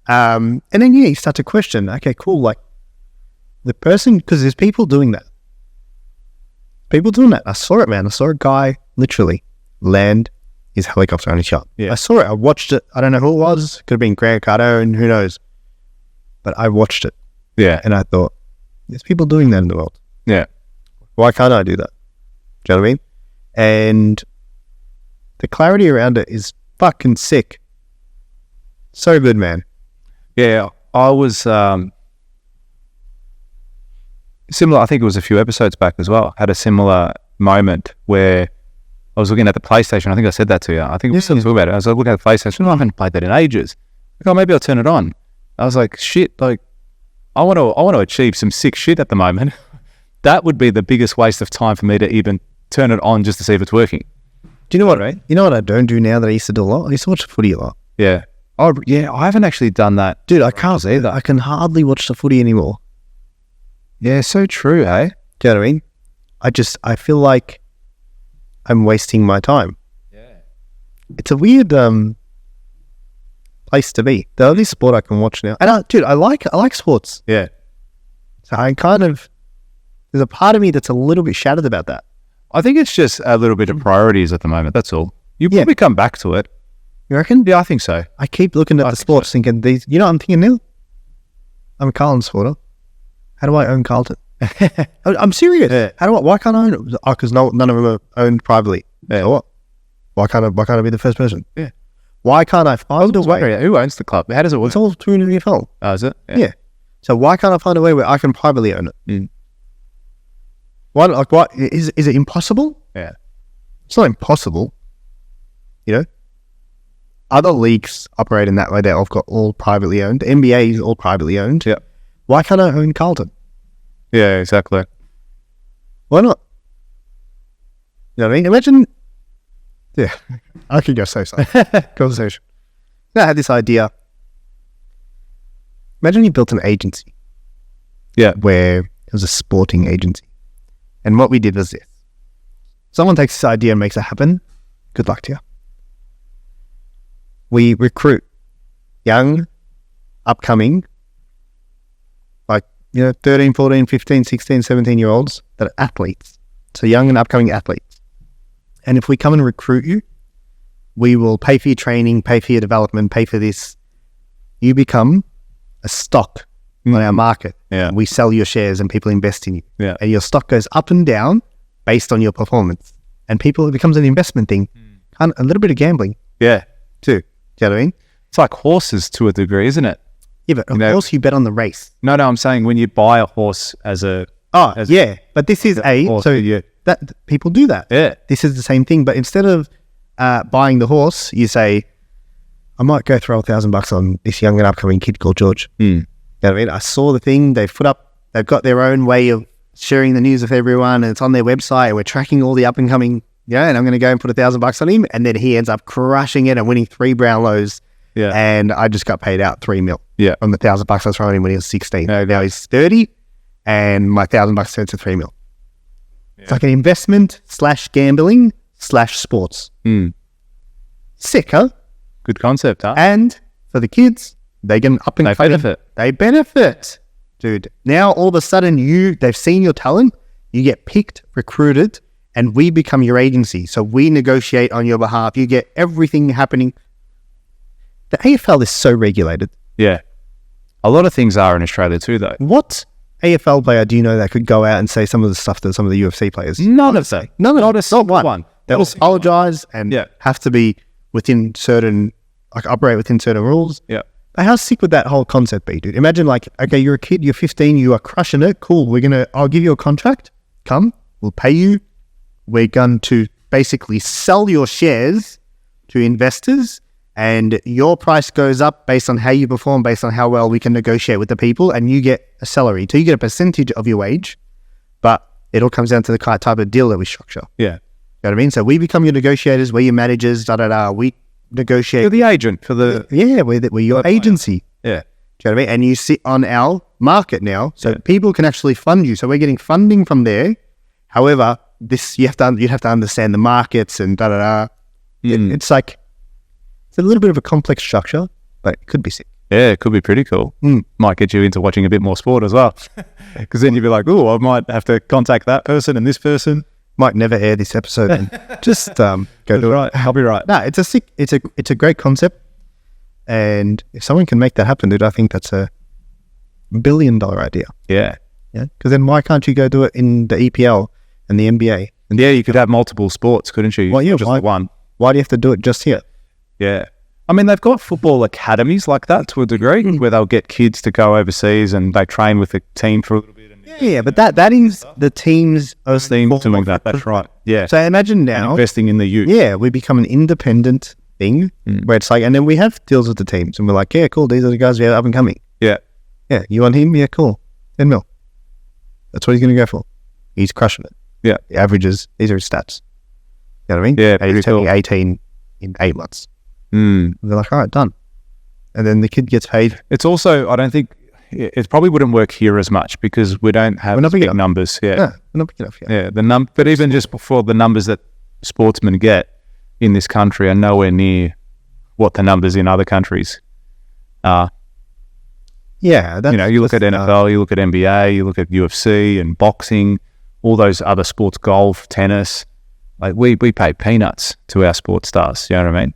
And then, you start to question, okay, cool. Like, the person, because there's people doing that. I saw it, man. I saw a guy literally land his helicopter on his yacht. Yeah. I saw it. I watched it. I don't know who it was. Could have been Grant Cardone and who knows. But I watched it. Yeah. And I thought, there's people doing that in the world. Yeah. Why can't I do that? Do you know what I mean? And the clarity around it is fucking sick. So good, man. Yeah. I was, similar. I think it was a few episodes back as well. Had a similar moment where I was looking at the PlayStation. I think I said that to you. I think we were talking about it. I was looking at the PlayStation. I haven't played that in ages. Like, oh, maybe I'll turn it on. I was like, shit. Like, I want to achieve some sick shit at the moment. That would be the biggest waste of time for me to even turn it on just to see if it's working. Do you know what? Right? You know what I don't do now that I used to do a lot? I used to watch the footy a lot. Yeah. Oh, yeah. I haven't actually done that, dude. I can't either. I can hardly watch the footy anymore. Yeah, so true, hey? Do you know what I mean? I feel like I'm wasting my time. Yeah. It's a weird place to be. The only sport I can watch now. And I like sports. Yeah. So I there's a part of me that's a little bit shattered about that. I think it's just a little bit of priorities at the moment, that's all. You probably come back to it. You reckon? Yeah, I think so. I keep looking at the sports thinking, you know what I'm thinking now? I'm a Carlton supporter. How do I own Carlton? I'm serious. Yeah. Why can't I own it? Oh, because none of them are owned privately. Yeah. So what? Why can't I be the first person? Yeah. Why can't I find a way? Who owns the club? How does it work? It's all through the NFL. Oh, is it? Yeah. So why can't I find a way where I can privately own it? Mm. What is it impossible? Yeah. It's not impossible. You know? Other leagues operate in that way. They've got all privately owned. The NBA is all privately owned. Yeah. Why can't I own Carlton? Yeah, exactly. Why not? You know what I mean? Imagine. Yeah, I could go so conversation. I had this idea. Imagine you built an agency. Yeah. Where it was a sporting agency. And what we did was this. Someone takes this idea and makes it happen. Good luck to you. We recruit young, upcoming, 13, 14, 15, 16, 17-year-olds that are athletes. So young and upcoming athletes. And if we come and recruit you, we will pay for your training, pay for your development, pay for this. You become a stock on our market. Yeah. We sell your shares and people invest in you. Yeah. And your stock goes up and down based on your performance. And it becomes an investment thing. A little bit of gambling Yeah. too. Do you know what I mean? It's like horses to a degree, isn't it? Yeah, but of course you bet on the race. No, I'm saying when you buy a horse as a... yeah. But this is that people do that. Yeah. This is the same thing. But instead of buying the horse, you say, I might go throw $1,000 on this young and upcoming kid called George. Mm. You know what I mean? I saw the thing. They've got their own way of sharing the news with everyone, and it's on their website, and we're tracking all the up and coming, and I'm going to go and put $1,000 on him, and then he ends up crushing it and winning 3 Brownlows. Yeah. And I just got paid out $3 million. Yeah. On the $1,000 I was throwing him when he was 16. Yeah, now he's 30, and my $1,000 turns to $3 million. Yeah. It's like an investment / gambling / sports. Mm. Sick, huh? Good concept, huh? And for the kids, they get up and They benefit. They benefit. Dude, now all of a sudden they've seen your talent, you get picked, recruited, and we become your agency. So we negotiate on your behalf. You get everything happening. The AFL is so regulated. Yeah. A lot of things are in Australia too, though. What AFL player do you know that could go out and say some of the stuff that some of the UFC players? None of them. Not one. They'll apologize and have to be within certain, operate within certain rules. Yeah. But how sick would that whole concept be, dude? Imagine okay, you're a kid, you're 15, you are crushing it. Cool. I'll give you a contract. Come, we'll pay you. We're going to basically sell your shares to investors, and your price goes up based on how you perform, based on how well we can negotiate with the people, and you get a salary. So you get a percentage of your wage, but it all comes down to the kind of type of deal that we structure. Yeah. You know what I mean? So we become your negotiators, we're your managers, we negotiate. You're the agent for the... Yeah, we're your agency. Yeah. Do you know what I mean? And you sit on our market now, so people can actually fund you. So we're getting funding from there. However, you have to understand the markets and It's like, it's a little bit of a complex structure, but it could be sick. Yeah, it could be pretty cool. Might get you into watching a bit more sport as well. Because then you'd be like, oh, I might have to contact that person and this person. Might never air this episode. And just go do it. I'll be right. No, it's a great concept. And if someone can make that happen, dude, I think that's a $1 billion idea. Yeah. Yeah. Because then why can't you go do it in the EPL and the NBA? And you could have multiple sports, couldn't you? Well, yeah, just one. Why do you have to do it just here? Yeah. I mean, they've got football academies like that to a degree where they'll get kids to go overseas and they train with the team for a little bit. And Yeah, but that is the team's Team doing that. That's right. Yeah. So imagine now, Investing in the youth. yeah, we become an independent thing where it's like, and then we have deals with the teams, and we're like, yeah, cool, these are the guys we have up and coming. Yeah. Yeah, you want him? Yeah, cool. 10 mil. That's what he's going to go for. He's crushing it. Yeah. The averages, these are his stats. You know what I mean? Yeah, He's pretty turning cool. 18 in 8 months. Mm. And they're like, all right, done. And then the kid gets paid. It's also, I don't think, it probably wouldn't work here as much because we don't have We're not big big enough. numbers. Yeah. Yeah, we're not big enough yet. Yeah. But even just before the numbers that sportsmen get in this country are nowhere near what the numbers in other countries are. Yeah. That's, You know, you look at NFL, you look at NBA, you look at UFC and boxing, all those other sports, golf, tennis. Like we pay peanuts to our sports stars. You know what I mean?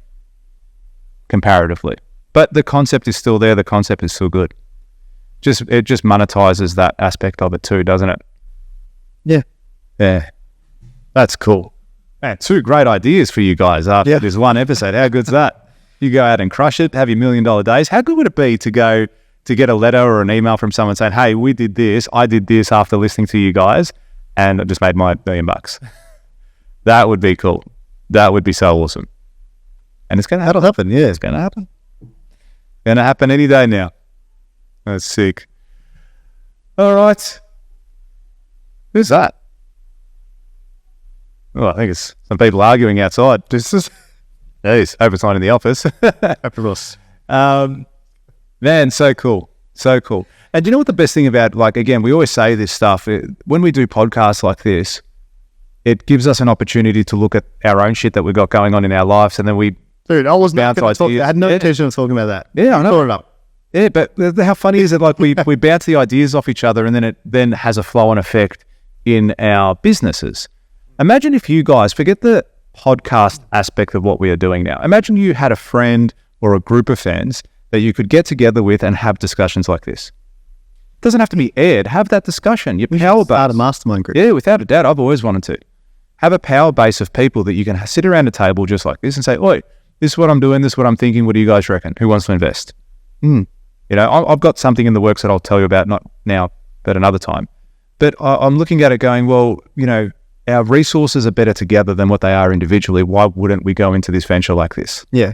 Comparatively, but the concept is still there. The concept is still good. It just monetizes that aspect of it too, doesn't it? Yeah. Yeah. That's cool. Man, 2 great ideas for you guys after this one episode. How good's that? You go out and crush it, have your $1 million days. How good would it be to go to get a letter or an email from someone saying, hey, we did this, I did this after listening to you guys, and I just made my $1 million bucks. That would be cool. That would be so awesome. And it's going to happen. That'll happen, yeah. It's going to happen. Going to happen any day now. That's sick. All right. Who's that? Well, I think it's some people arguing outside. Jeez, hope it's not in the office. Of course. Man, so cool. So cool. And do you know what the best thing about, like, again, we always say this stuff. When we do podcasts like this, it gives us an opportunity to look at our own shit that we've got going on in our lives, and then we Dude, I was not bounce going to talk. ideas. I had no Yeah. intention of talking about that. Yeah, I know. Throw it up. Yeah, but how funny is it? Like we bounce the ideas off each other, and then it then has a flow-on effect in our businesses. Imagine if you guys, forget the podcast aspect of what we are doing now. Imagine you had a friend or a group of friends that you could get together with and have discussions like this. It doesn't have to be aired. Have that discussion. Your power Start a base. mastermind group. Yeah, without a doubt. I've always wanted to. Have a power base of people that you can sit around a table just like this and say, oi, this is what I'm doing, this is what I'm thinking, what do you guys reckon? Who wants to invest? You know, I've got something in the works that I'll tell you about, not now, but another time. But I'm looking at it going, well, you know, our resources are better together than what they are individually. Why wouldn't we go into this venture like this? Yeah.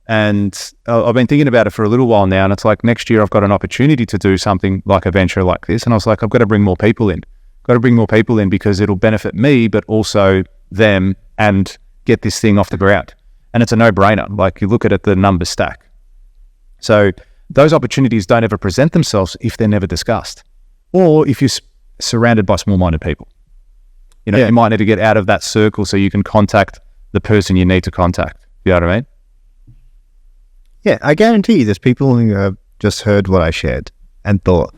And I've been thinking about it for a little while now, and it's like next year I've got an opportunity to do something like a venture like this. And I was like, I've got to bring more people in. Got to bring more people in because it'll benefit me, but also them, and get this thing off the ground. And it's a no-brainer. Like, you look at it, the numbers stack. So those opportunities don't ever present themselves if they're never discussed, or if you're surrounded by small-minded people. You know, you might need to get out of that circle so you can contact the person you need to contact. You know what I mean? Yeah, I guarantee you there's people who have just heard what I shared and thought,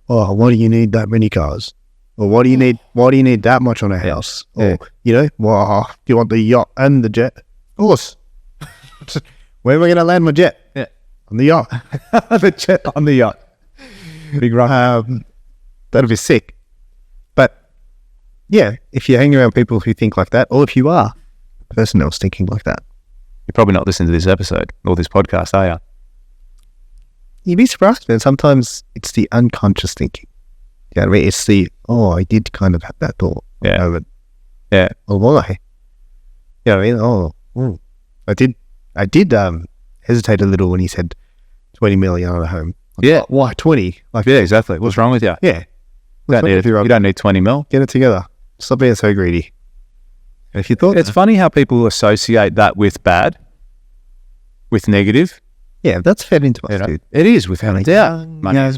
oh, why do you need that many cars? Or why do you need that much on a house? Or, you know, well, do you want the yacht and the jet? Of course. Where am I going to land my jet? Yeah. On the yacht. The jet on the yacht. Big run. That'd be sick. But, yeah, if you hang around people who think like that, or if you are a person else thinking like that, You're probably not listening to this episode or this podcast, are you? you'd be surprised, man. Sometimes it's the unconscious thinking. You know what I mean? It's the, oh, I did kind of have that thought. Yeah. Moment. Yeah. Oh, why? You know what I mean? I did hesitate a little when he said 20 million on a home. Yeah. Why 20? Like, Yeah, exactly. What's wrong with you? yeah. You don't need 20 mil. Get it together. Stop being so greedy. And if you thought, It's funny how people associate that with bad, with negative. yeah, that's fed into us, You know, dude. it is, without a doubt.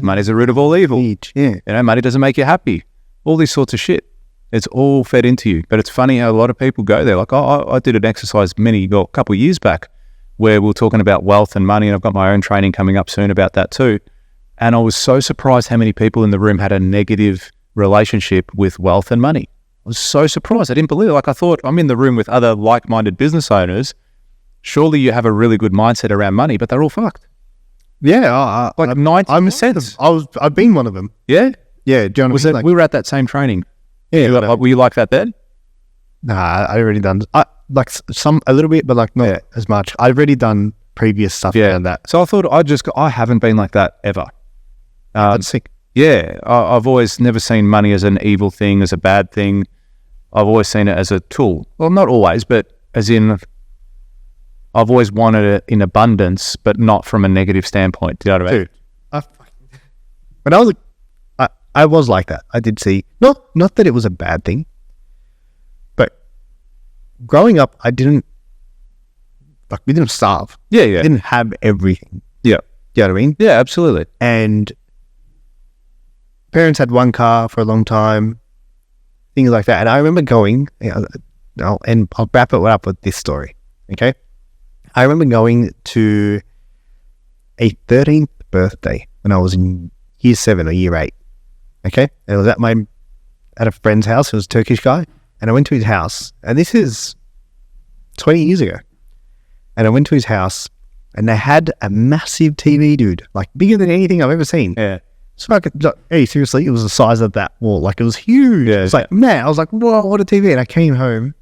Money's the root of all evil. Yeah. You know, money doesn't make you happy. All these sorts of shit. It's all fed into you. But it's funny how a lot of people go there. Like, I did an exercise a couple of years back where we were talking about wealth and money, and I've got my own training coming up soon about that too. And I was so surprised how many people in the room had a negative relationship with wealth and money. I was so surprised. I didn't believe it. Like, I thought, I'm in the room with other like-minded business owners. Surely you have a really good mindset around money, but they're all fucked. Yeah. Like 90%. I've been one of them. Yeah? Yeah. Do you know what I mean? Like, We were at that same training. yeah. Were you like that then? Nah, I already done. Like a little bit, but like not as much. I've already done previous stuff around that. So I thought I haven't been like that ever. That's sick. Yeah, I've always never seen money as an evil thing, as a bad thing. I've always seen it as a tool. Well, not always, but as in, I've always wanted it in abundance, but not from a negative standpoint. Do you know what I mean? Dude, when I was like that. I did see, not that it was a bad thing, but growing up, we didn't starve. Yeah. We didn't have everything. Yeah. Do you know what I mean? Yeah, absolutely. And parents had one car for a long time, things like that. And I remember going, I'll wrap it up with this story, okay? I remember going to a 13th birthday when I was in year 7 or year 8, okay? And it was at a friend's house. It was a Turkish guy. And I went to his house, and this is 20 years ago. And I went to his house, and they had a massive TV, dude, like bigger than anything I've ever seen. Yeah. So hey, seriously, it was the size of that wall. Like, it was huge. Yeah, It's like, man, I was like, whoa, what a TV. And I came home,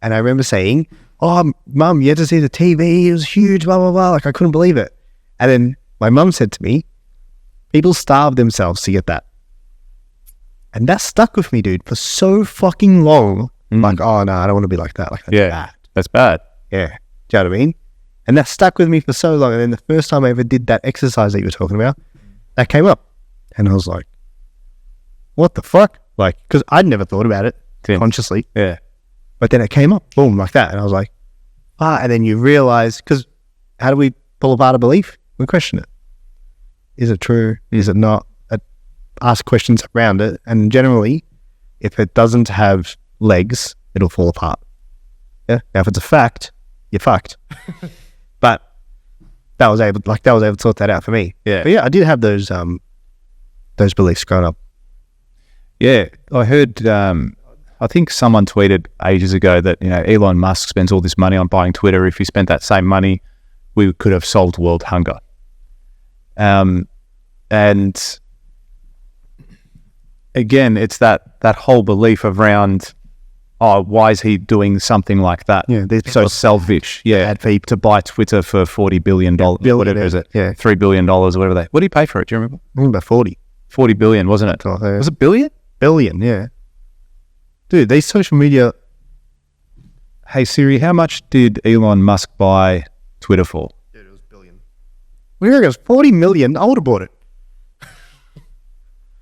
and I remember saying, oh, Mum, you had to see the TV. It was huge, blah, blah, blah. Like, I couldn't believe it. And then my mum said to me, people starve themselves to get that. And that stuck with me, dude, for so fucking long. Like, oh, no, I don't want to be like that. Like, that's bad. That's bad. Yeah. Do you know what I mean? And that stuck with me for so long. And then the first time I ever did that exercise that you were talking about, that came up. And I was like, what the fuck? Like, because I'd never thought about it consciously. Yeah. But then it came up, boom, like that. And I was like, and then you realize, because how do we pull apart a belief? We question it. Is it true? Is it not? Ask questions around it. And generally, if it doesn't have legs, it'll fall apart. Yeah. Now, if it's a fact, you're fucked. But that was able to sort that out for me. Yeah. But yeah, I did have those beliefs growing up. Yeah. I heard, I think someone tweeted ages ago that, Elon Musk spends all this money on buying Twitter. If he spent that same money, we could have solved world hunger. And again, it's that whole belief around, why is he doing something like that? Yeah, so selfish. Yeah, to buy Twitter for $40 billion. Whatever is it? Yeah, $3 billion or whatever what did he pay for it? Do you remember? About 40 billion, wasn't it? Was it billion? Billion, yeah. Dude, these social media. Hey Siri, how much did Elon Musk buy Twitter for? Dude, it was billion. We reckon it was 40 million. I would have bought it.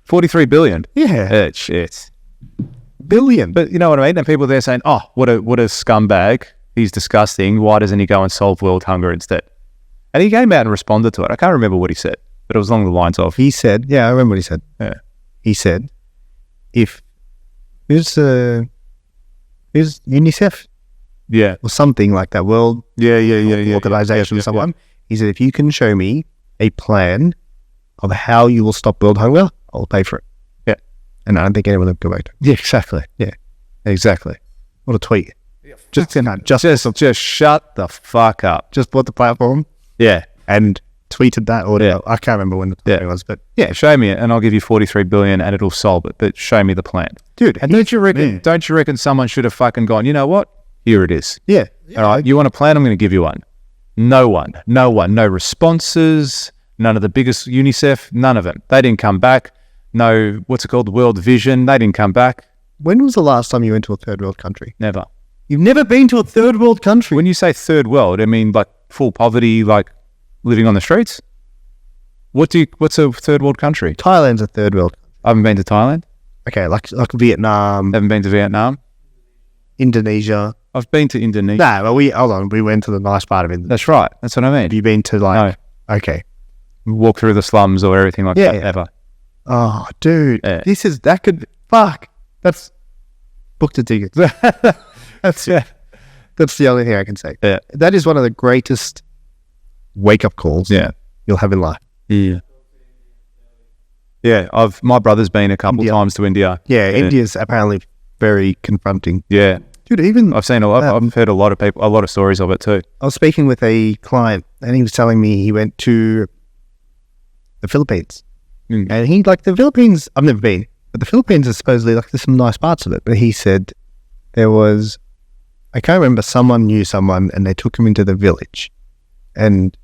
43 billion. Yeah. Shit. Billion. But you know what I mean? And people there saying, what a scumbag. He's disgusting. Why doesn't he go and solve world hunger instead? And he came out and responded to it. I can't remember what he said, but it was along the lines of... He said, yeah, I remember what he said. Yeah. He said, if there's UNICEF, yeah, or something like that, World Organization or someone, he said, if you can show me a plan of how you will stop world hunger, I'll pay for it. Yeah. And I don't think anyone will go back to it. Yeah, exactly. Yeah. Exactly. What a tweet. Just shut the fuck up. Just bought the platform. Yeah. And tweeted that audio. Yeah. I can't remember when the time was, but yeah, show me it and I'll give you 43 billion and it'll solve it. But show me the plan. Dude, and don't you reckon someone should have fucking gone, you know what? Here it is. Yeah. All right. You want a plan? I'm going to give you one. No one. No responses. None of the biggest UNICEF. None of them. They didn't come back. No, what's it called? World Vision. They didn't come back. When was the last time you went to a third world country? Never. You've never been to a third world country? When you say third world, I mean like full poverty, like living on the streets? What's a third world country? Thailand's a third world. I haven't been to Thailand. Okay, like Vietnam. Haven't been to Vietnam. Indonesia. I've been to Indonesia. No, well, we went to the nice part of Indonesia. That's right. That's what I mean. Have you been to like... No. Okay. Walk through the slums or everything like that ever. Oh, dude. Yeah. That's booked a ticket. That's the only thing I can say. Yeah. That is one of the greatest wake-up calls you'll have in life. Yeah. Yeah, my brother's been a couple times to India. Yeah, India's apparently very confronting. Yeah. Dude, even... I've seen a lot, I've heard a lot of stories of it too. I was speaking with a client and he was telling me he went to the Philippines. And he, like, the Philippines, I've never been, but the Philippines is supposedly, like, there's some nice parts of it. But he said there was, I can't remember, someone knew someone and they took him into the village. And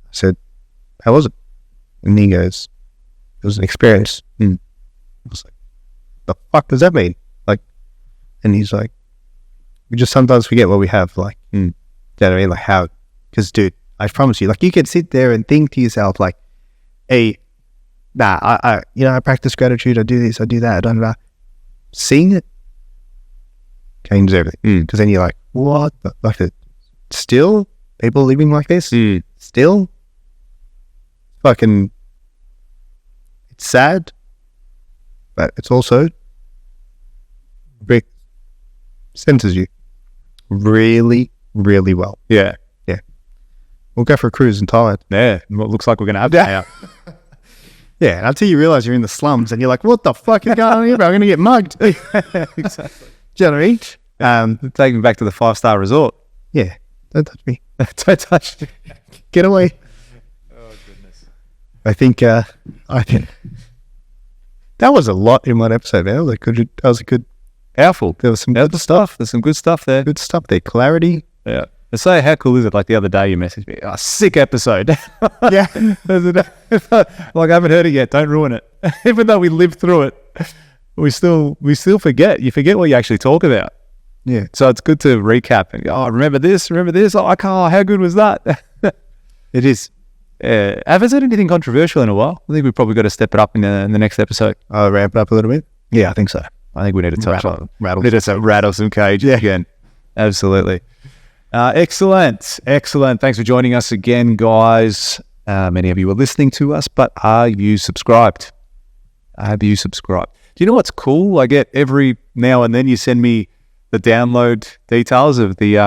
I said, how was it? And he goes, it was an experience. I was like, the fuck does that mean? Like, and he's like, we just sometimes forget what we have. Like, do you know what I mean? Like how, because dude, I promise you, like you can sit there and think to yourself like, hey, I practice gratitude. I do this, I do that. I don't. Seeing it changes everything. Because then you're like, what? Like, still people living like this? Still, fucking, it's sad, but it's also centers you really, really well. Yeah. We'll go for a cruise in Thailand. Yeah. What looks like we're going to have now. Yeah, and until you realise you're in the slums and you're like, what the fuck is going on here, bro? I'm going to get mugged. Exactly. Do you know what I mean? Take me back to the 5-star resort. Yeah, don't touch me. Don't touch me. Get away. Oh, goodness. I think that was a lot in one episode, man. That was a good, Powerful. there was some Good stuff. There's some good stuff there. good stuff there. Clarity. Yeah. I say, how cool is it? Like the other day you messaged me, sick episode. Yeah. Like I haven't heard it yet. Don't ruin it. Even though we lived through it, we still forget. You forget what you actually talk about. Yeah. So it's good to recap and go, oh, remember this. Oh, I can't. How good was that? It is. Have I said anything controversial in a while? I think we've probably got to step it up in the next episode. I'll ramp it up a little bit. Yeah, I think so. I think we need to touch on Rattle. Need to rattle some cages again. Absolutely. Excellent. Thanks for joining us again, guys. Many of you are listening to us, but are you subscribed? Do you know what's cool? I get every now and then you send me the download details of the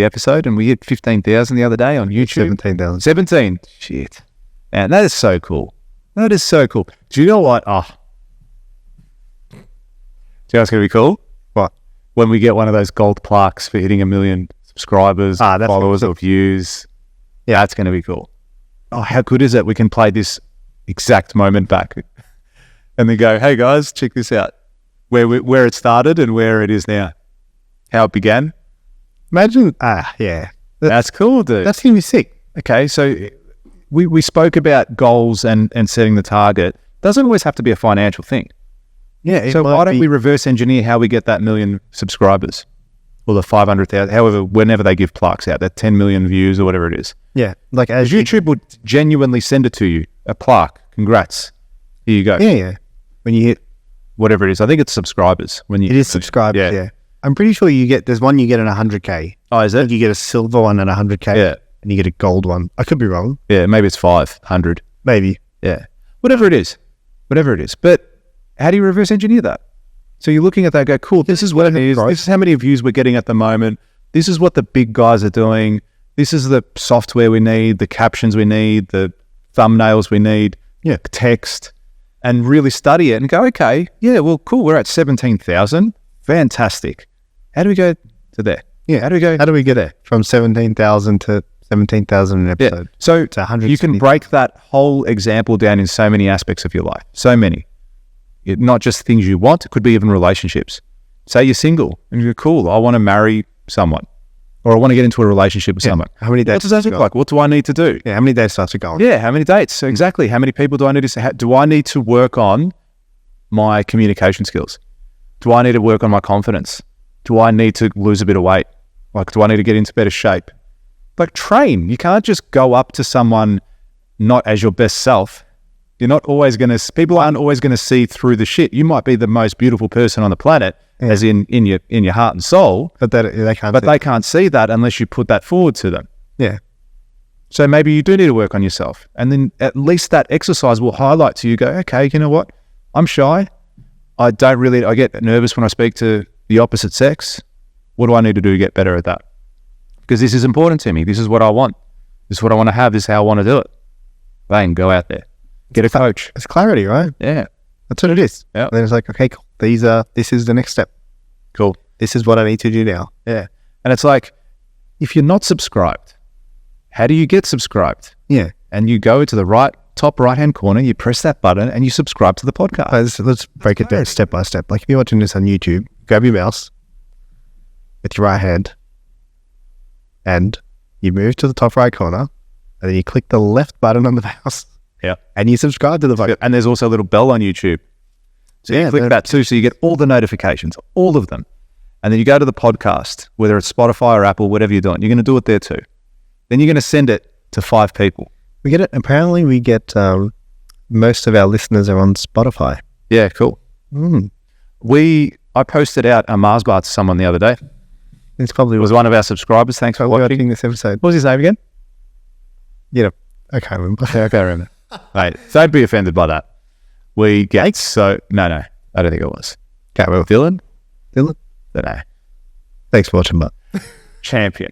episode, and we hit 15,000 the other day on YouTube. 17,000. 17. Shit. Man, that is so cool. Do you know what? Do you know what's going to be cool? What? When we get one of those gold plaques for hitting 1 million subscribers, that's followers, or views. Yeah, that's going to be cool. Oh, how good is it? We can play this exact moment back and then go, hey guys, check this out. Where it started and where it is now. How it began. Imagine. Yeah. That's cool, dude. That's going to be sick. Okay, so we spoke about goals and setting the target. Doesn't always have to be a financial thing. Yeah. So why don't we reverse engineer how we get that 1 million subscribers? Or the 500,000, however, whenever they give plaques out, that 10 million views or whatever it is. Yeah. Like as YouTube would genuinely send it to you, a plaque. Congrats. Here you go. Yeah. When you hit, Whatever it is. I think it's subscribers. it is subscribers. Yeah. I'm pretty sure there's one you get at 100K. Oh, is I it? think you get a silver one at 100K. Yeah. And you get a gold one. I could be wrong. Yeah, maybe it's 500. Maybe. Yeah. Whatever it is. But how do you reverse engineer that? So you're looking at that, go, cool, this is what it is. This is how many views we're getting at the moment. This is what the big guys are doing. This is the software we need, the captions we need, the thumbnails we need, text, and really study it and go, okay, yeah, well, cool, we're at 17,000. Fantastic. How do we go to there? Yeah. How do we get there? From 17,000 to 17,000 an episode. Yeah. So to 100. you can break that whole example down in so many aspects of your life. So many. Not just things you want, it could be even relationships. Say you're single and you're cool, I want to marry someone or I want to get into a relationship with someone. How many dates? What does that look like? What do I need to do? Yeah, how many dates starts it going? Yeah, how many dates? So exactly. How many people do I need to say? Do I need to work on my communication skills? Do I need to work on my confidence? Do I need to lose a bit of weight? Like, do I need to get into better shape? Like, train. You can't just go up to someone not as your best self. You're not always going to, people aren't always going to see through the shit. You might be the most beautiful person on the planet, as in your heart and soul. But they can't see that unless you put that forward to them. Yeah. So maybe you do need to work on yourself. And then at least that exercise will highlight to you, go, okay, you know what? I'm shy. I get nervous when I speak to the opposite sex. What do I need to do to get better at that? Because this is important to me. This is what I want. This is what I want to have. This is how I want to do it. Bang, go out there. Get a coach. It's clarity, right? Yeah. That's what it is. Yeah. Then it's like, okay, cool. This is the next step. Cool. This is what I need to do now. Yeah. And it's like, if you're not subscribed, how do you get subscribed? Yeah. And you go to the top right-hand corner, you press that button and you subscribe to the podcast. Let's break it down step by step. Like if you're watching this on YouTube, grab your mouse with your right hand and you move to the top right corner and then you click the left button on the mouse Yeah. and you subscribe to the podcast. And there's also a little bell on YouTube. So you click that too, so you get all the notifications, all of them. And then you go to the podcast, whether it's Spotify or Apple, whatever you're doing, you're going to do it there too. Then you're going to send it to 5 people. We get it. Apparently, we get most of our listeners are on Spotify. Yeah, cool. I posted out a Mars bar to someone the other day. It's probably It was one of our subscribers. Thanks for watching. watching this episode. What was his name again? Yeah, I can't remember. I can't remember. Mate, don't be offended by that. We get No, I don't think it was. Can't remember. Dylan? Dylan? Don't know. Thanks for watching, but Champion.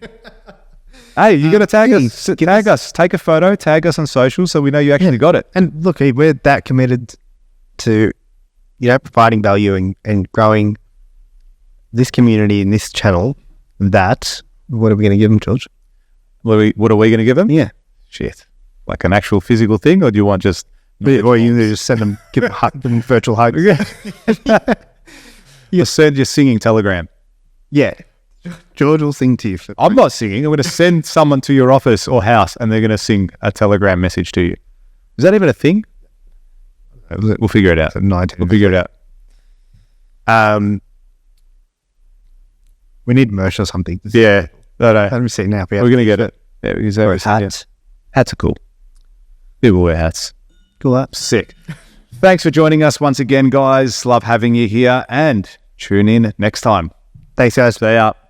Hey, you got to tag us. Tag us. Take a photo. Tag us on social so we know you actually got it. and look, we're that committed to providing value and growing this community in this channel. What are we going to give them, George? What are we going to give them? Yeah. Shit. Like an actual physical thing, or do you want just... Or you just send them, give them virtual hugs. You send your singing telegram. Yeah. George will sing to you. I'm not singing. I'm going to send someone to your office or house and they're going to sing a telegram message to you. Is that even a thing? We'll figure it out. We'll figure it out. We need merch or something. Yeah. No. Let me see now. We're going to get it. Yeah, because hats. Hats are cool. People wear hats. Cool up. Sick. Thanks for joining us once again, guys. Love having you here and tune in next time. Thanks, guys. Stay up.